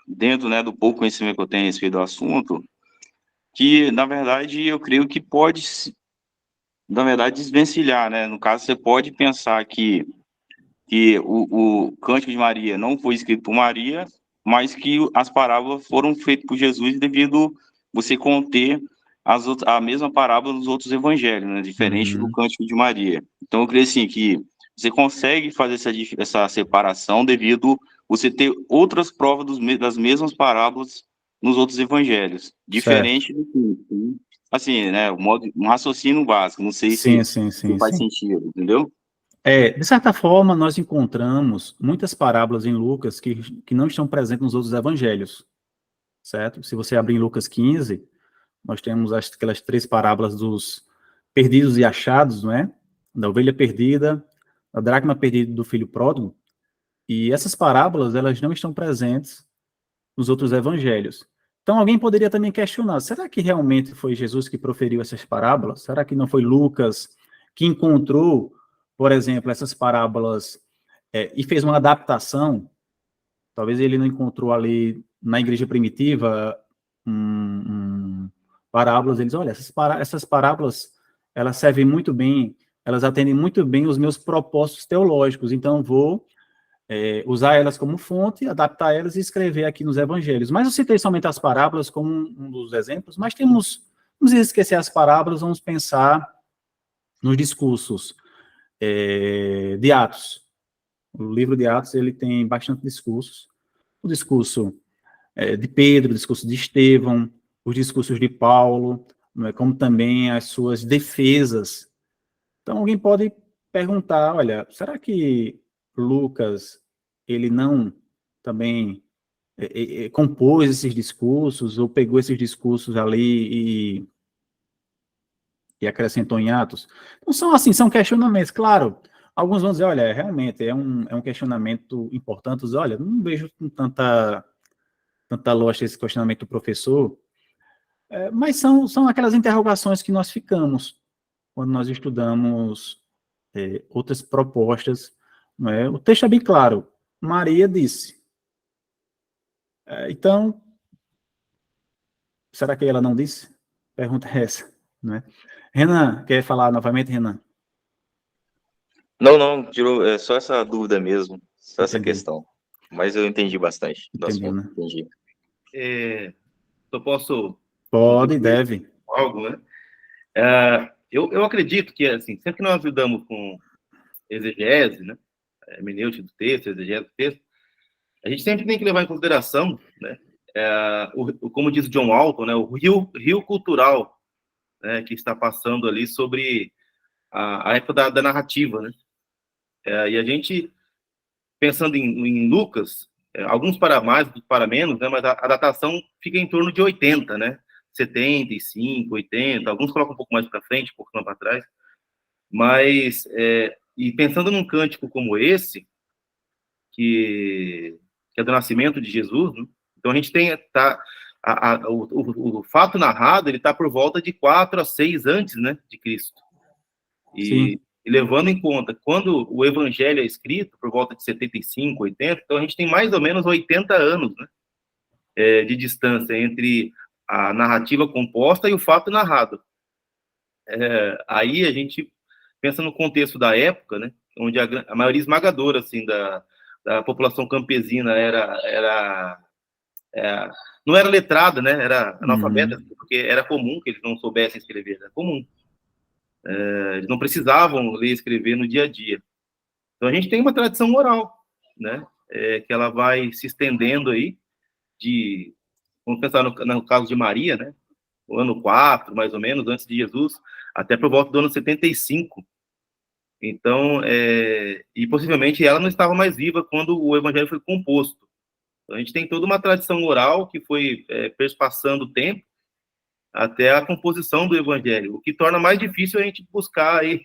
dentro, né, do pouco conhecimento que eu tenho a respeito do assunto, que, na verdade, eu creio que pode, na verdade, desvencilhar, né? No caso, você pode pensar que o Cântico de Maria não foi escrito por Maria, mas que as parábolas foram feitas por Jesus devido você conter a mesma parábola nos outros evangelhos, né? Diferente do Cântico de Maria. Então, eu creio, assim, que você consegue fazer essa separação devido você ter outras provas das mesmas parábolas nos outros evangelhos, Certo. diferente do Cântico, né? Assim, né, um raciocínio básico, não sei Sim, se sim, sim, faz sim. sentido, entendeu? De certa forma, nós encontramos muitas parábolas em Lucas que não estão presentes nos outros evangelhos, certo? Se você abrir em Lucas 15, nós temos aquelas 3 parábolas dos perdidos e achados, não é? Da ovelha perdida, da dracma perdida e do filho pródigo. E essas parábolas, elas não estão presentes nos outros evangelhos. Então, alguém poderia também questionar, será que realmente foi Jesus que proferiu essas parábolas? Será que não foi Lucas que encontrou, por exemplo, essas parábolas e fez uma adaptação? Talvez ele não encontrou ali na igreja primitiva parábolas, eles, olha, essas parábolas, elas servem muito bem, elas atendem muito bem os meus propósitos teológicos, então vou usar elas como fonte, adaptar elas e escrever aqui nos evangelhos. Mas eu citei somente as parábolas como um dos exemplos, mas vamos esquecer as parábolas, vamos pensar nos discursos de Atos. O livro de Atos, ele tem bastante discursos. O discurso de Pedro, o discurso de Estevão, os discursos de Paulo, não é? Como também as suas defesas. Então, alguém pode perguntar, olha, será que Lucas, ele não também compôs esses discursos, ou pegou esses discursos ali e acrescentou em Atos? Não são assim, são questionamentos, claro. Alguns vão dizer, olha, realmente é um questionamento importante. Olha, não vejo com tanta lógica esse questionamento do professor, mas são aquelas interrogações que nós ficamos quando nós estudamos outras propostas. Não é? O texto é bem claro. Maria disse. Então, será que ela não disse? Pergunta é essa. Não é? Renan, quer falar novamente, Renan? Não, tirou, é só essa dúvida mesmo, só essa Entendi. questão. Mas eu entendi bastante do Entendi, assunto, né? entendi. Eu posso Pode, contribuir deve. com algo, né? Eu acredito que, assim, sempre que nós lidamos com exegese, né, hermenêutica do texto, exegese do texto, a gente sempre tem que levar em consideração, né, como diz John Walton, né, o rio cultural, né, que está passando ali sobre a época da narrativa, né? E a gente, pensando em Lucas, alguns para mais, outros para menos, né, mas a datação fica em torno de 80, né? 75, 80, alguns colocam um pouco mais para frente, um pouco mais para trás, mas, e pensando num cântico como esse, que é do nascimento de Jesus, né? Então a gente tem, o fato narrado, ele está por volta de 4 a 6 antes, né, de Cristo. E levando em conta, quando o evangelho é escrito, por volta de 75, 80, então a gente tem mais ou menos 80 anos, né, de distância entre a narrativa composta e o fato narrado. Aí a gente pensa no contexto da época, né, onde a maioria esmagadora assim, da população campesina não era letrada, né, era analfabeta, porque era comum que eles não soubessem escrever, era comum. Eles não precisavam ler e escrever no dia a dia. Então a gente tem uma tradição oral, né, que ela vai se estendendo aí vamos pensar no caso de Maria, né, no ano 4, mais ou menos, antes de Jesus, até por volta do ano 75. Então, e possivelmente ela não estava mais viva quando o evangelho foi composto. Então, a gente tem toda uma tradição oral que foi perspassando o tempo até a composição do evangelho, o que torna mais difícil a gente buscar aí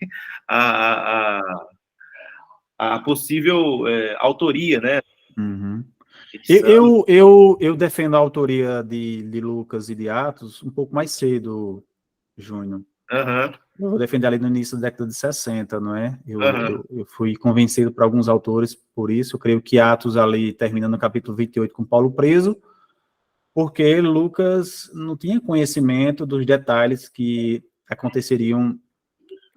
a possível autoria, né? Uhum. Edição. Eu defendo a autoria de Lucas e de Atos um pouco mais cedo, Júnior. Uhum. Eu vou defender ali no início da década de 60, não é? Uhum. Eu fui convencido por alguns autores por isso. Eu creio que Atos ali termina no capítulo 28 com Paulo preso, porque Lucas não tinha conhecimento dos detalhes que aconteceriam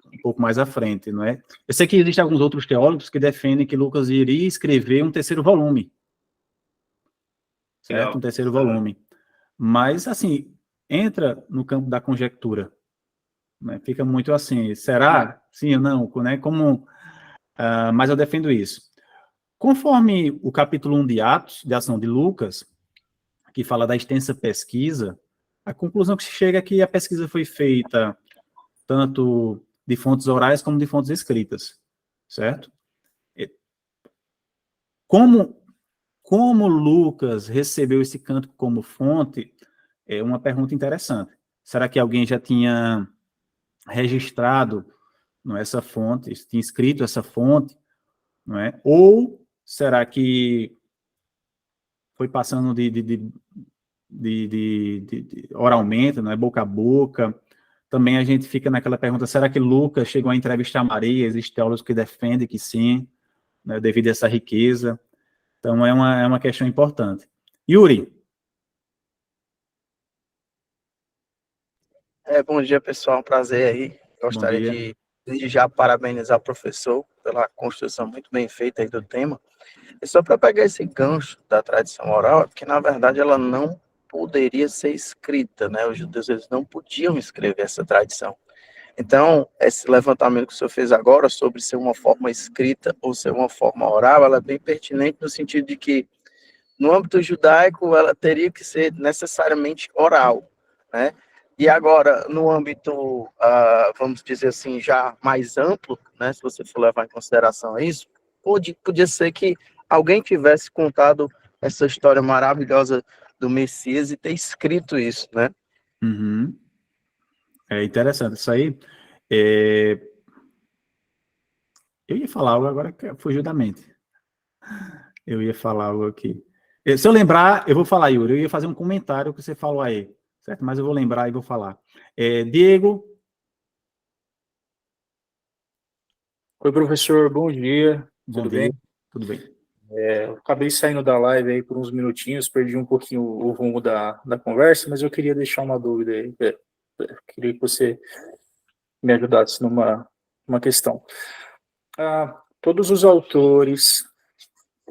um pouco mais à frente, não é? Eu sei que existem alguns outros teólogos que defendem que Lucas iria escrever um terceiro volume, certo? Legal. Um terceiro volume. Mas, assim, entra no campo da conjectura, né? Fica muito assim, será? Sim ou não? Né? Mas eu defendo isso. Conforme o capítulo 1 de Atos, de ação de Lucas, que fala da extensa pesquisa, a conclusão que se chega é que a pesquisa foi feita tanto de fontes orais como de fontes escritas, certo? Como Lucas recebeu esse canto como fonte, é uma pergunta interessante. Será que alguém já tinha registrado, não é, essa fonte, tinha escrito essa fonte, não é? Ou será que foi passando oralmente, não é, boca a boca? Também a gente fica naquela pergunta, será que Lucas chegou a entrevistar Maria? Existem teólogos que defendem que sim, né, devido a essa riqueza. Então, é uma questão importante. Yuri. Bom dia, pessoal. Um prazer aí. Gostaria de, desde já, parabenizar o professor pela construção muito bem feita aí do tema. E só para pegar esse gancho da tradição oral, porque, na verdade, ela não poderia ser escrita, né? Os judeus, eles não podiam escrever essa tradição. Então, esse levantamento que o senhor fez agora sobre ser uma forma escrita ou ser uma forma oral, ela é bem pertinente no sentido de que, no âmbito judaico, ela teria que ser necessariamente oral, né? E agora, no âmbito, vamos dizer assim, já mais amplo, né, se você for levar em consideração isso, podia ser que alguém tivesse contado essa história maravilhosa do Messias e ter escrito isso, né? Uhum. É interessante. Isso aí, é, eu ia falar algo agora que fugiu da mente. Eu ia falar algo aqui. Se eu lembrar, eu vou falar, Yuri. Eu ia fazer um comentário que você falou aí, certo? Mas eu vou lembrar e vou falar. Diego. Oi, professor, bom dia, Bom tudo dia. bem? Tudo bem. Eu acabei saindo da live aí por uns minutinhos, perdi um pouquinho o rumo da conversa, mas eu queria deixar uma dúvida aí. Queria que você me ajudasse numa questão. Todos os autores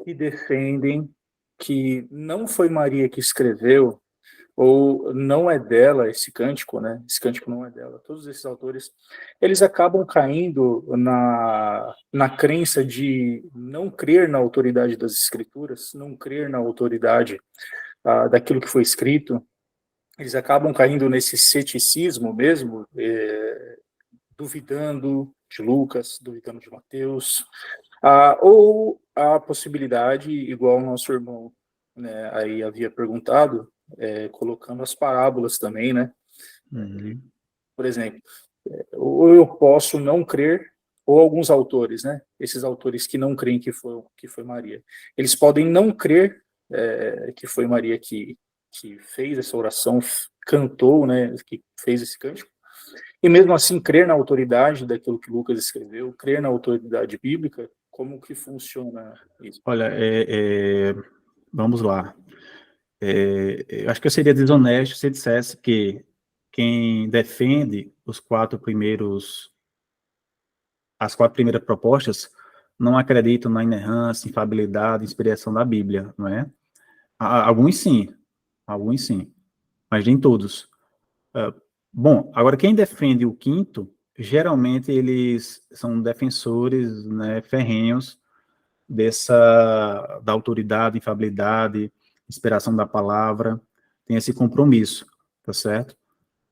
que defendem que não foi Maria que escreveu, ou não é dela esse cântico, né? Esse cântico não é dela. Todos esses autores, eles acabam caindo na crença de não crer na autoridade das escrituras, não crer na autoridade daquilo que foi escrito. Eles acabam caindo nesse ceticismo mesmo, duvidando de Lucas, duvidando de Mateus, ou a possibilidade, igual o nosso irmão, né, aí havia perguntado, colocando as parábolas também, né? Uhum. Por exemplo, ou eu posso não crer, ou alguns autores, né? Esses autores que não creem que foi Maria, eles podem não crer que foi Maria que fez essa oração, cantou, né? Que fez esse cântico, e mesmo assim crer na autoridade daquilo que Lucas escreveu, crer na autoridade bíblica. Como que funciona isso? Olha, vamos lá. Eu acho que eu seria desonesto se eu dissesse que quem defende as quatro primeiras propostas não acreditam na inerrância, infalibilidade, inspiração da Bíblia, não é? Alguns sim, mas nem todos. Bom, agora quem defende o quinto, geralmente eles são defensores, né, ferrenhos da autoridade, infalibilidade, inspiração da palavra, tem esse compromisso, tá certo?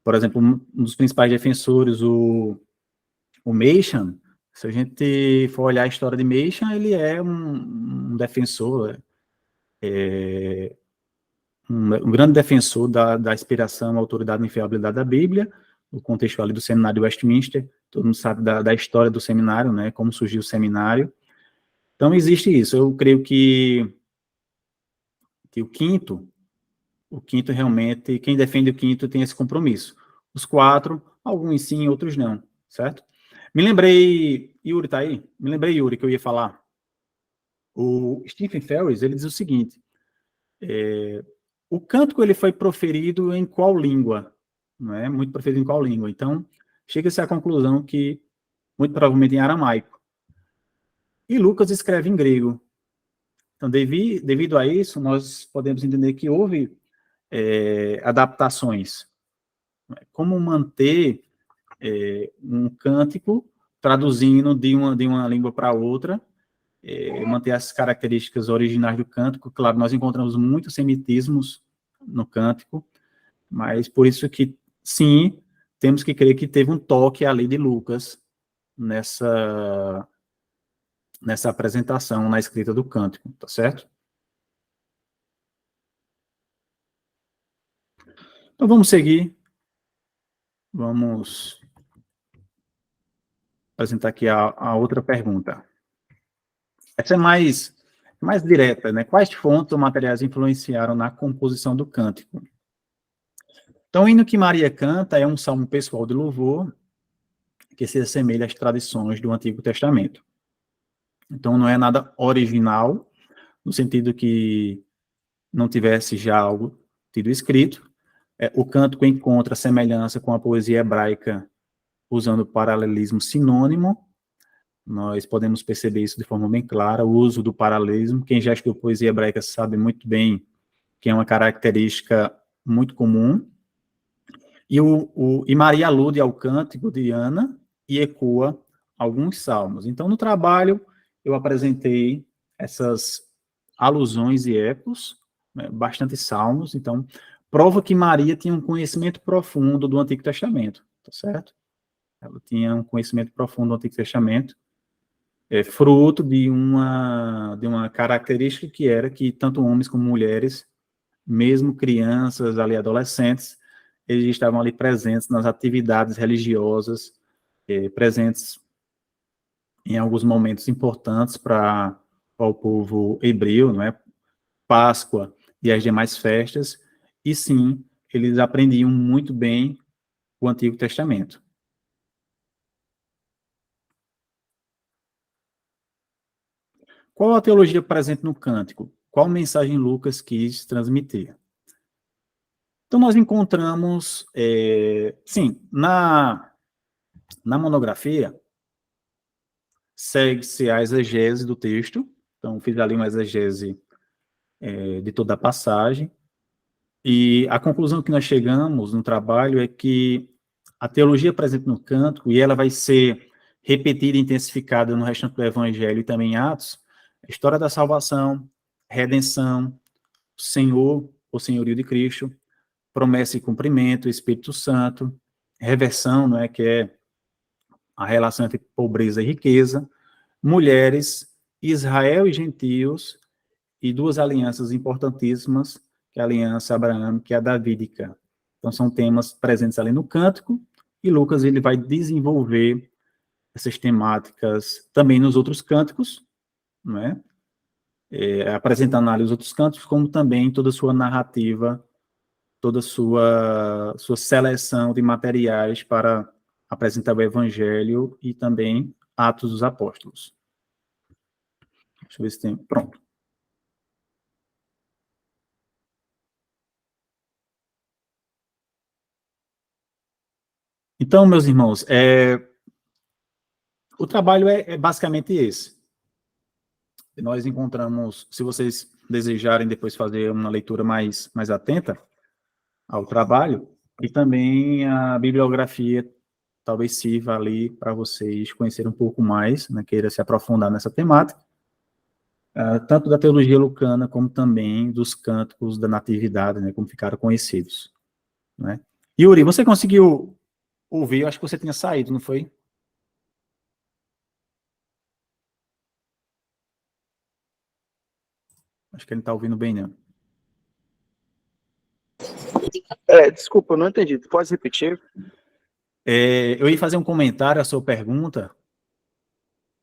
Por exemplo, um dos principais defensores, o Machen, se a gente for olhar a história de Machen, ele é um defensor, um grande defensor da inspiração, autoridade e infiabilidade da Bíblia, no contexto ali do seminário de Westminster. Todo mundo sabe da história do seminário, né, como surgiu o seminário. Então, existe isso. Eu creio que o quinto realmente, quem defende o quinto tem esse compromisso. Os quatro, alguns sim, outros não, certo? Me lembrei, Yuri tá aí? Me lembrei, Yuri, que eu ia falar. O Stephen Ferris, ele diz o seguinte, o cântico ele foi proferido em qual língua? Não é? Muito proferido em qual língua? Então, chega-se à conclusão que, muito provavelmente em aramaico. E Lucas escreve em grego. Então, devido a isso, nós podemos entender que houve adaptações. Como manter um cântico traduzindo de uma língua para outra, manter as características originais do cântico. Claro, nós encontramos muitos semitismos no cântico, mas por isso que, sim, temos que crer que teve um toque ali de Lucas nessa apresentação, na escrita do cântico, tá certo? Então, vamos seguir. Vamos apresentar aqui a outra pergunta. Essa é mais direta, né? Quais fontes ou materiais influenciaram na composição do cântico? Então, o hino que Maria canta é um salmo pessoal de louvor que se assemelha às tradições do Antigo Testamento. Então, não é nada original, no sentido que não tivesse já algo tido escrito. O cântico encontra semelhança com a poesia hebraica usando paralelismo sinônimo. Nós podemos perceber isso de forma bem clara, o uso do paralelismo. Quem já estudou poesia hebraica sabe muito bem que é uma característica muito comum. E Maria alude ao cântico de Ana e ecoa alguns salmos. Então, no trabalho, eu apresentei essas alusões e ecos, né, bastante salmos. Então, prova que Maria tinha um conhecimento profundo do Antigo Testamento, tá certo? Ela tinha um conhecimento profundo do Antigo Testamento, fruto de uma característica que era que tanto homens como mulheres, mesmo crianças, ali, adolescentes, eles estavam ali presentes nas atividades religiosas, presentes em alguns momentos importantes para o povo hebreu, não é? Páscoa e as demais festas, e sim, eles aprendiam muito bem o Antigo Testamento. Qual a teologia presente no cântico? Qual mensagem Lucas quis transmitir? Então, nós encontramos, sim, na monografia, segue-se a exegese do texto, então fiz ali uma exegese de toda a passagem, e a conclusão que nós chegamos no trabalho é que a teologia presente no cântico, e ela vai ser repetida e intensificada no restante do Evangelho e também em Atos, a história da salvação, redenção, Senhor, o senhorio de Cristo, promessa e cumprimento, Espírito Santo, reversão, não é, que é a relação entre pobreza e riqueza, mulheres, Israel e gentios, e duas alianças importantíssimas, que é a aliança abraâmica e a davídica. Então, são temas presentes ali no cântico, e Lucas ele vai desenvolver essas temáticas também nos outros cânticos, não é? Apresentando ali os outros cânticos, como também toda a sua narrativa, toda a sua seleção de materiais para apresentar o Evangelho e também Atos dos Apóstolos. Deixa eu ver se tem. Pronto. Então, meus irmãos, o trabalho é basicamente esse. Nós encontramos, se vocês desejarem depois fazer uma leitura mais atenta ao trabalho, e também a bibliografia talvez sirva ali para vocês conhecerem um pouco mais, né, queira se aprofundar nessa temática, tanto da teologia lucana, como também dos cânticos da natividade, né, como ficaram conhecidos. Né? Yuri, você conseguiu ouvir? Eu acho que você tinha saído, não foi? Acho que ele não está ouvindo bem, não. Desculpa, eu não entendi. Tu pode repetir? Eu ia fazer um comentário à sua pergunta,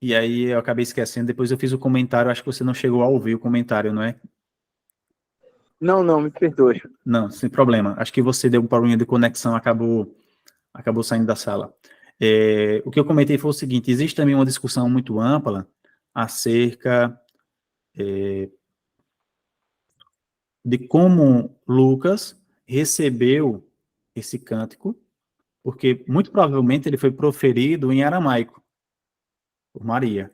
e aí eu acabei esquecendo, depois eu fiz o comentário, acho que você não chegou a ouvir o comentário, não é? Não, me perdoe. Não, sem problema. Acho que você deu um problema de conexão, acabou saindo da sala. O que eu comentei foi o seguinte, existe também uma discussão muito ampla acerca de como Lucas recebeu esse cântico, porque muito provavelmente ele foi proferido em aramaico, por Maria.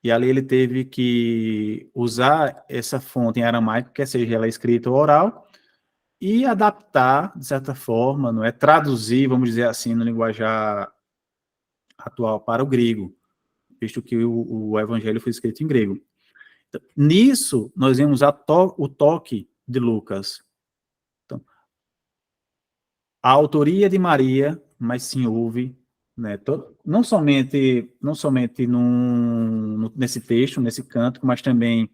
E ali ele teve que usar essa fonte em aramaico, quer seja ela escrita ou oral, e adaptar, de certa forma, não é, traduzir, vamos dizer assim, no linguajar atual para o grego, visto que o evangelho foi escrito em grego. Então, nisso, nós vemos o toque de Lucas. Então, a autoria de Maria, mas sim houve, né, não somente nesse texto, nesse canto, mas também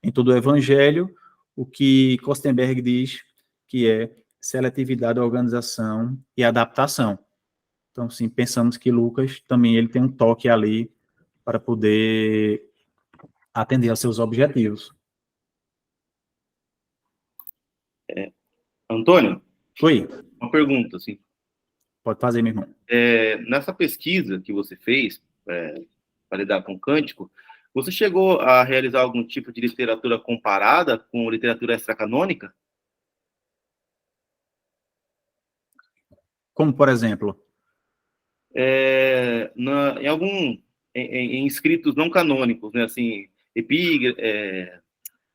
em todo o evangelho, o que Kostenberg diz que é seletividade, organização e adaptação. Então, sim, pensamos que Lucas também ele tem um toque ali para poder atender aos seus objetivos. Antônio? Oi. Uma pergunta, assim. Pode fazer, meu irmão. Nessa pesquisa que você fez para lidar com o cântico, você chegou a realizar algum tipo de literatura comparada com literatura extracanônica? Como, por exemplo? Em escritos não canônicos, né? Assim,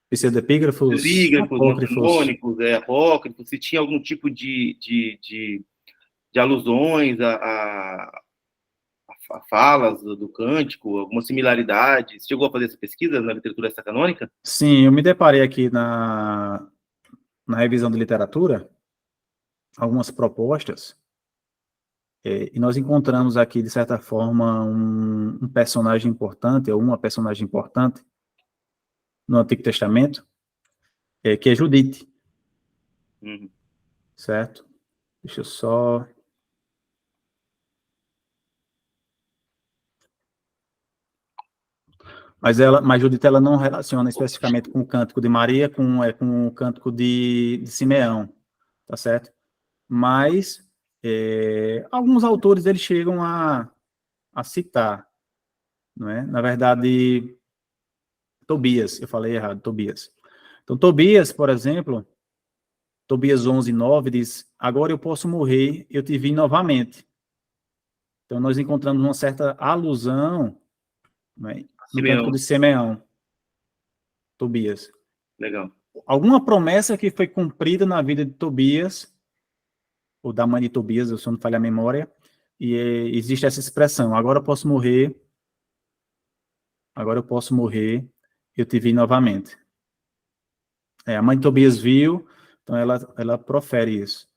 pseudepígrafos, não canônicos, apócrifos, se tinha algum tipo de alusões a falas do cântico, alguma similaridade. Você chegou a fazer essa pesquisa na literatura extracanônica? Sim, eu me deparei aqui na na revisão de literatura, algumas propostas, e nós encontramos aqui, de certa forma, um personagem importante, ou uma personagem importante, no Antigo Testamento, que é Judite, certo? Deixa eu só... Mas Judite, ela não relaciona especificamente com o Cântico de Maria, com o Cântico de Simeão, tá certo? Mas alguns autores, eles chegam a citar, não é? Na verdade, Tobias, eu falei errado, Tobias. Então, Tobias, por exemplo, Tobias 11:9 diz: agora eu posso morrer, eu te vi novamente. Então, nós encontramos uma certa alusão, não é? No Cântico de Simeão, Tobias. Legal. Alguma promessa que foi cumprida na vida de Tobias, ou da mãe de Tobias, se eu não falhar a memória, e existe essa expressão: agora eu posso morrer, eu te vi novamente. A mãe de Tobias viu, então ela profere isso.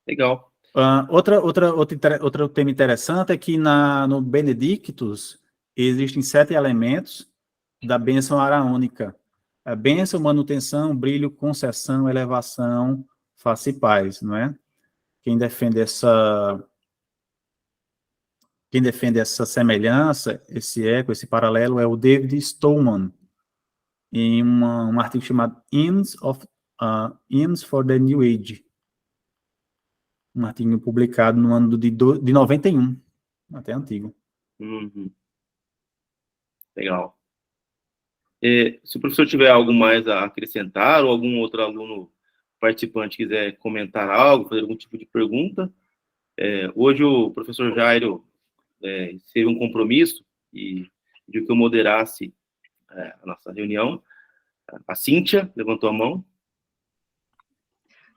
Legal. Outro tema interessante é que no Benedictus existem 7 elementos da bênção araônica: a bênção, manutenção, brilho, concessão, elevação, face e paz, não é? Quem defende essa semelhança, esse eco, esse paralelo, é o David Stallman, em um artigo chamado Hymns for the New Age, um artigo publicado no ano de 91, até antigo. Legal. Se o professor tiver algo mais a acrescentar, ou algum outro aluno participante quiser comentar algo, fazer algum tipo de pergunta, hoje o professor Jairo teve um compromisso e pediu que eu moderasse a nossa reunião. A Cíntia levantou a mão.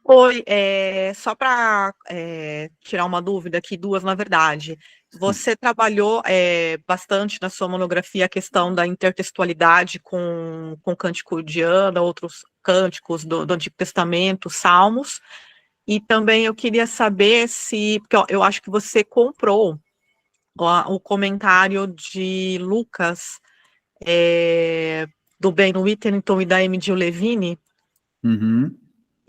Oi, só para tirar uma dúvida aqui, duas na verdade. Você trabalhou bastante na sua monografia a questão da intertextualidade com o Cântico de Ana, outros cânticos do Antigo Testamento, Salmos, e também eu queria saber se, porque eu acho que você comprou o comentário de Lucas, do Ben Whittington e da Emidio Levine,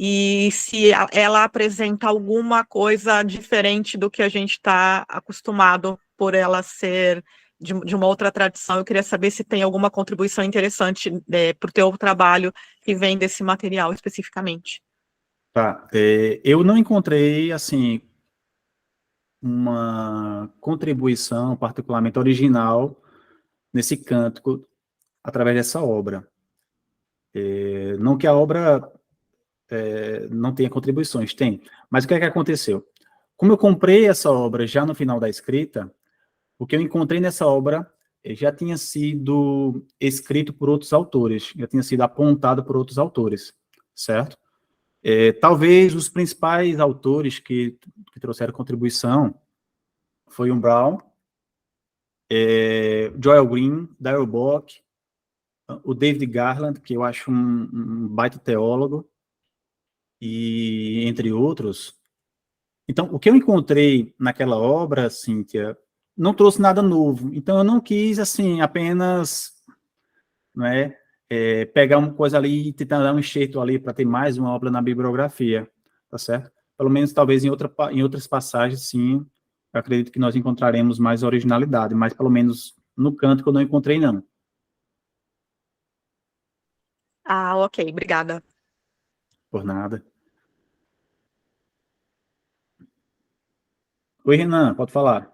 e se ela apresenta alguma coisa diferente do que a gente está acostumado por ela ser de uma outra tradição. Eu queria saber se tem alguma contribuição interessante para o teu trabalho que vem desse material especificamente. Tá, eu não encontrei, assim, uma contribuição particularmente original nesse cântico através dessa obra. Não que a obra não tenha contribuições, tem. Mas o que é que aconteceu? Como eu comprei essa obra já no final da escrita, o que eu encontrei nessa obra já tinha sido escrito por outros autores, já tinha sido apontado por outros autores, certo? Talvez os principais autores que trouxeram contribuição foi o Brown, Joel Green, Darrell Bock, o David Garland, que eu acho um baita teólogo, e entre outros. Então, o que eu encontrei naquela obra, Cíntia, não trouxe nada novo. Então, eu não quis, assim, apenas, não é, pegar uma coisa ali e tentar dar um enxerto ali para ter mais uma obra na bibliografia, tá certo? Pelo menos, talvez, em outras passagens, sim, eu acredito que nós encontraremos mais originalidade, mas, pelo menos, no canto que eu não encontrei, não. Ah, ok, obrigada. Por nada. Oi, Renan, pode falar.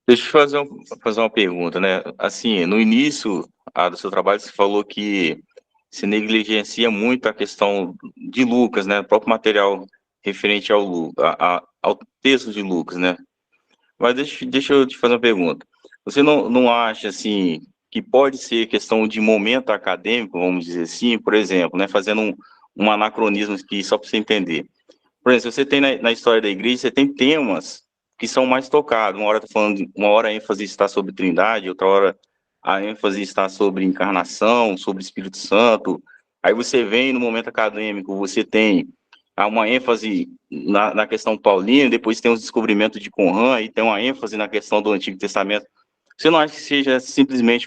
Deixa eu fazer uma pergunta, né? Assim, no início do seu trabalho, você falou que se negligencia muito a questão de Lucas, né? O próprio material referente ao texto de Lucas, né? Mas deixa eu te fazer uma pergunta. Você não acha, assim, que pode ser questão de momento acadêmico, vamos dizer assim, por exemplo, né? Fazendo um anacronismo aqui, só para você entender. Por exemplo, você tem na história da igreja, você tem temas que são mais tocados. Uma hora a ênfase está sobre Trindade, outra hora a ênfase está sobre encarnação, sobre Espírito Santo. Aí você vem no momento acadêmico, você tem uma ênfase na questão paulina, depois tem os descobrimentos de Qumran, e tem uma ênfase na questão do Antigo Testamento. Você não acha que seja simplesmente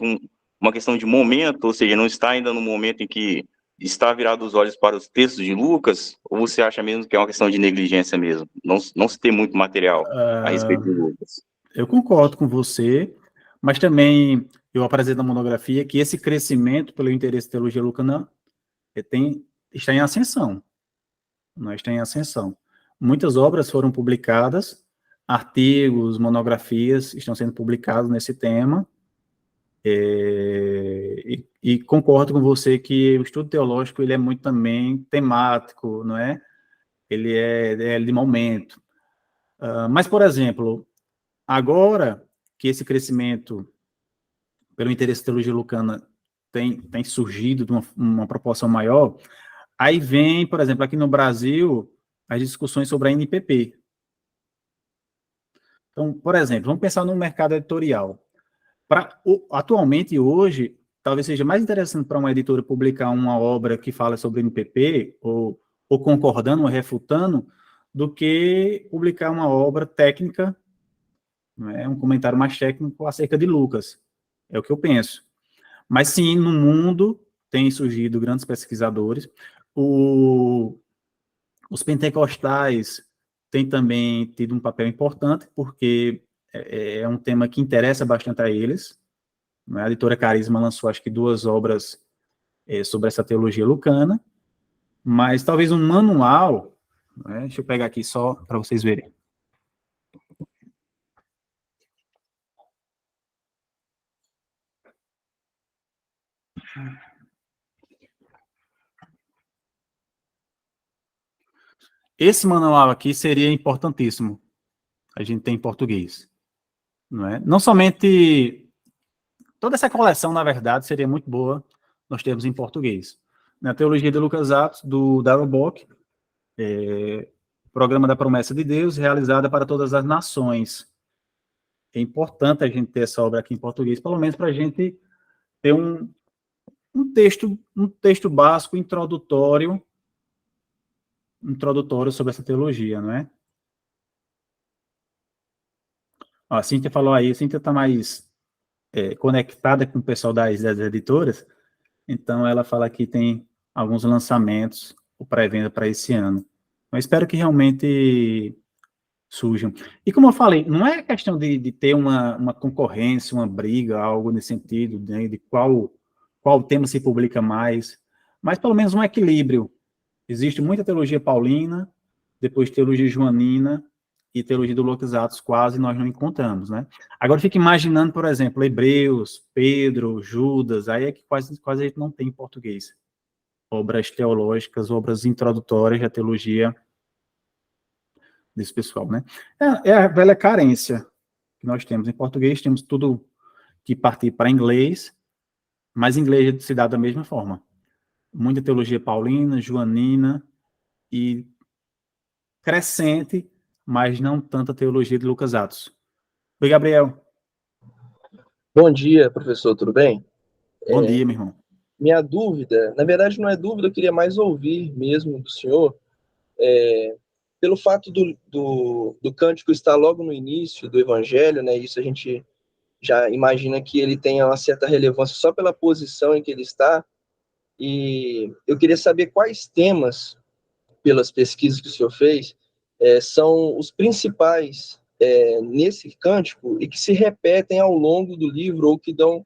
uma questão de momento, ou seja, não está ainda no momento em que está virado os olhos para os textos de Lucas, ou você acha mesmo que é uma questão de negligência mesmo? Não se tem muito material a respeito de Lucas. Eu concordo com você, mas também eu apresento na monografia que esse crescimento pelo interesse em teologia lucana está em ascensão. Não está em ascensão. Muitas obras foram publicadas, artigos, monografias estão sendo publicados nesse tema, e concordo com você que o estudo teológico ele é muito também temático, não é? Ele é de momento. Mas, por exemplo, agora que esse crescimento pelo interesse em teologia lucana tem surgido de uma proporção maior, aí vem, por exemplo, aqui no Brasil, as discussões sobre a NPP. Então, por exemplo, vamos pensar no mercado editorial. Atualmente, hoje, talvez seja mais interessante para uma editora publicar uma obra que fala sobre NPP, ou concordando ou refutando, do que publicar uma obra técnica, não é? Um comentário mais técnico acerca de Lucas. É o que eu penso. Mas sim, no mundo tem surgido grandes pesquisadores. Os pentecostais têm também tido um papel importante, porque é um tema que interessa bastante a eles. Né? A editora Carisma lançou, acho que, 2 obras sobre essa teologia lucana, mas talvez um manual, né? Deixa eu pegar aqui só para vocês verem. Esse manual aqui seria importantíssimo, a gente tem em português. Não é? Não somente... Toda essa coleção, na verdade, seria muito boa nós termos em português. Na Teologia de Lucas Atos, do Darrell Bock, Programa da Promessa de Deus, realizada para todas as nações. É importante a gente ter essa obra aqui em português, pelo menos para a gente ter um texto básico, introdutório sobre essa teologia, não é? Ó, a Cíntia falou aí, a Cíntia está mais conectada com o pessoal das editoras, então ela fala que tem alguns lançamentos, o pré-venda para esse ano. Eu espero que realmente surjam. E como eu falei, não é questão de ter uma concorrência, uma briga, algo nesse sentido, né, de qual tema se publica mais, mas pelo menos um equilíbrio. Existe muita teologia paulina, depois teologia joanina e teologia do Lucas Atos, quase nós não encontramos, né? Agora fica imaginando, por exemplo, Hebreus, Pedro, Judas, aí é que quase a gente não tem em português. Obras teológicas, obras introdutórias da teologia desse pessoal, né? É a velha carência que nós temos em português, temos tudo que partir para inglês, mas inglês se dá da mesma forma. Muita teologia paulina, joanina e crescente, mas não tanta teologia de Lucas Atos. Oi, Gabriel. Bom dia, professor, tudo bem? Bom dia, meu irmão. Minha dúvida, na verdade não é dúvida, eu queria mais ouvir mesmo do senhor, pelo fato do cântico estar logo no início do evangelho, né, isso a gente já imagina que ele tenha uma certa relevância só pela posição em que ele está, e eu queria saber quais temas, pelas pesquisas que o senhor fez, são os principais nesse cântico e que se repetem ao longo do livro ou que dão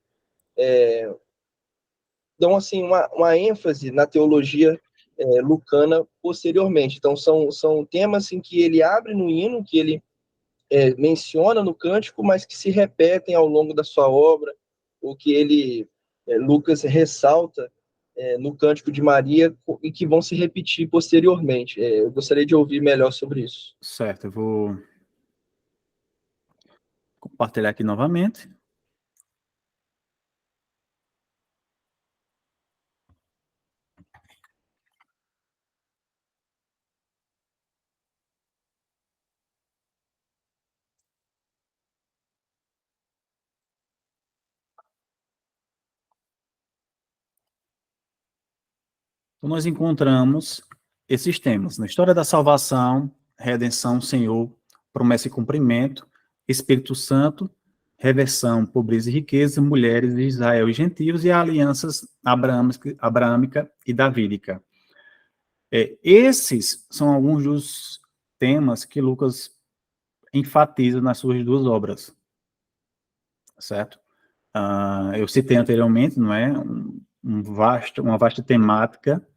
assim uma ênfase na teologia lucana posteriormente. Então são temas em que ele abre no hino, que ele menciona no cântico, mas que se repetem ao longo da sua obra, o que ele Lucas ressalta no Cântico de Maria e que vão se repetir posteriormente. Eu gostaria de ouvir melhor sobre isso. Certo, eu vou compartilhar aqui novamente. Então, nós encontramos esses temas, na história da salvação, redenção, Senhor, promessa e cumprimento, Espírito Santo, reversão, pobreza e riqueza, mulheres de Israel e gentios e alianças abraâmica e davídica. Esses são alguns dos temas que Lucas enfatiza nas suas duas obras, certo? Eu citei anteriormente, não é? Uma vasta temática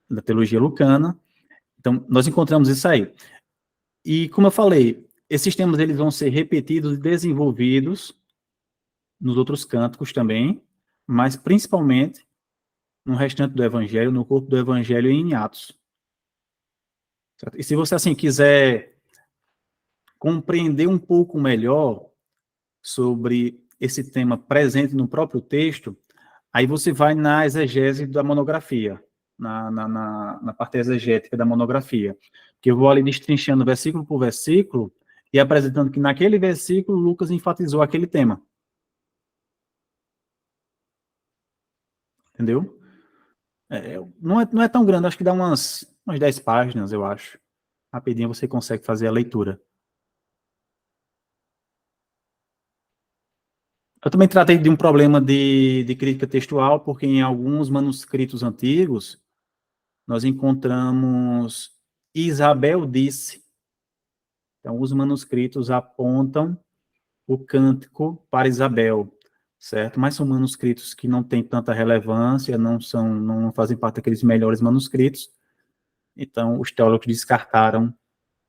da teologia lucana. Então, nós encontramos isso aí. E, como eu falei, esses temas eles vão ser repetidos e desenvolvidos nos outros cânticos também, mas principalmente no restante do Evangelho, no corpo do Evangelho e em Atos. Certo? E se você, assim, quiser compreender um pouco melhor sobre esse tema presente no próprio texto, aí você vai na exegese da monografia, na parte exegética da monografia, que eu vou ali destrinchando versículo por versículo e apresentando que naquele versículo Lucas enfatizou aquele tema. Entendeu? Não é tão grande, acho que dá umas 10 páginas, eu acho. Rapidinho você consegue fazer a leitura. Eu também tratei de um problema de crítica textual, porque em alguns manuscritos antigos, nós encontramos Isabel disse. Então, os manuscritos apontam o cântico para Isabel, certo? Mas são manuscritos que não têm tanta relevância, não fazem parte daqueles melhores manuscritos. Então, os teólogos descartaram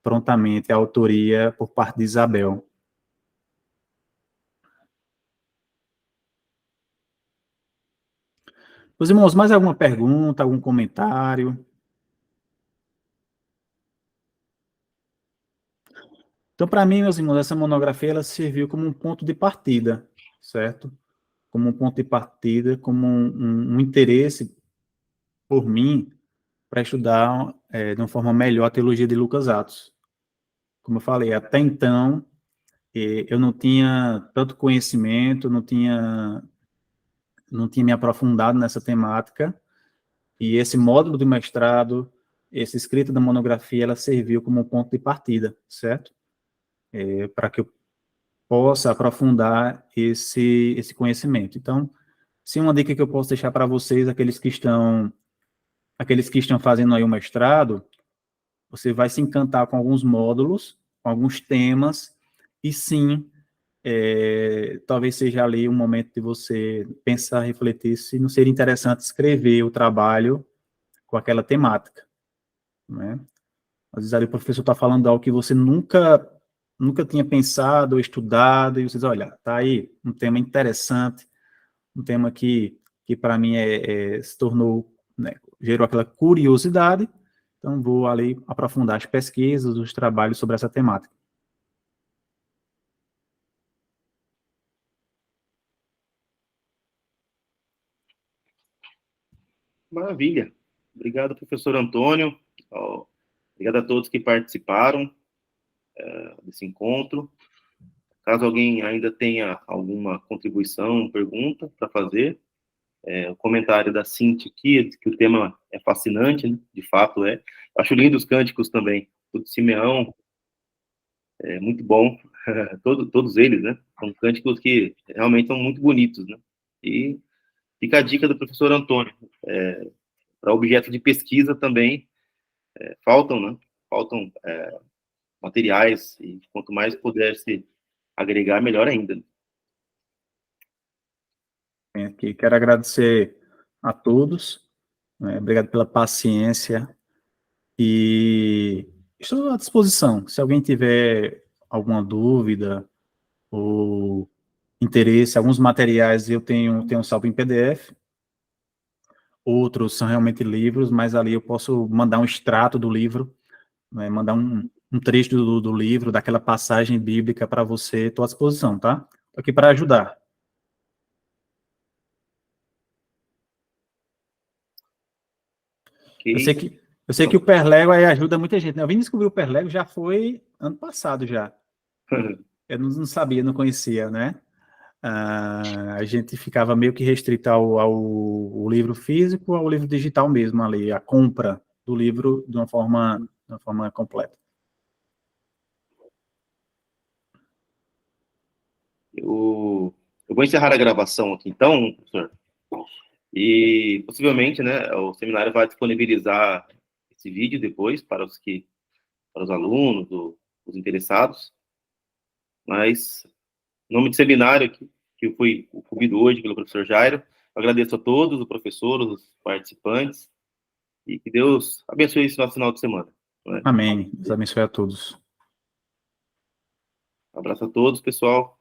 prontamente a autoria por parte de Isabel. Meus irmãos, mais alguma pergunta, algum comentário? Então, para mim, meus irmãos, essa monografia ela serviu como um ponto de partida, certo? Como um ponto de partida, como um interesse por mim para estudar de uma forma melhor a teologia de Lucas Atos. Como eu falei, até então, eu não tinha tanto conhecimento, não tinha me aprofundado nessa temática, e esse módulo de mestrado, esse escrito da monografia, ela serviu como um ponto de partida, certo? Para que eu possa aprofundar esse conhecimento. Então, se uma dica que eu posso deixar para vocês, aqueles que estão fazendo aí o mestrado, você vai se encantar com alguns módulos, com alguns temas, e sim, talvez seja ali um momento de você pensar, refletir se não seria interessante escrever o trabalho com aquela temática, né? Às vezes ali o professor está falando algo que você nunca tinha pensado ou estudado, e você diz, olha, tá aí um tema interessante, um tema que para mim se tornou, né, gerou aquela curiosidade, então vou ali aprofundar as pesquisas, os trabalhos sobre essa temática. Maravilha. Obrigado, professor Antônio. Obrigado a todos que participaram desse encontro. Caso alguém ainda tenha alguma contribuição, pergunta para fazer, o comentário da Cintia aqui, diz que o tema é fascinante, né? De fato é. Acho lindo os cânticos também. O de Simeão é muito bom. Todos eles, né? São cânticos que realmente são muito bonitos, né? E fica a dica do professor Antônio. Para objeto de pesquisa também, faltam, né? Faltam materiais, e quanto mais puder se agregar, melhor ainda. Aqui quero agradecer a todos, né? Obrigado pela paciência, e estou à disposição. Se alguém tiver alguma dúvida ou interesse, alguns materiais eu tenho salvo em PDF, outros são realmente livros, mas ali eu posso mandar um extrato do livro, né, mandar um trecho do livro, daquela passagem bíblica para você. Estou à disposição, tá? Estou aqui para ajudar. Okay. Eu sei que o Perlego aí ajuda muita gente, né? Eu vim descobrir o Perlego já foi ano passado já. Eu não sabia, não conhecia, né? a gente ficava meio que restrito ao livro físico, ao livro digital mesmo ali, a compra do livro de uma forma completa. Eu vou encerrar a gravação aqui, então, professor, e possivelmente, né, o seminário vai disponibilizar esse vídeo depois para os alunos, os interessados, mas, em nome do seminário que eu fui convido hoje pelo professor Jairo, eu agradeço a todos, os professores, os participantes, e que Deus abençoe esse nosso final de semana. Né? Amém. Deus abençoe a todos. Um abraço a todos, pessoal.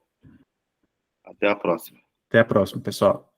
Até a próxima. Até a próxima, pessoal.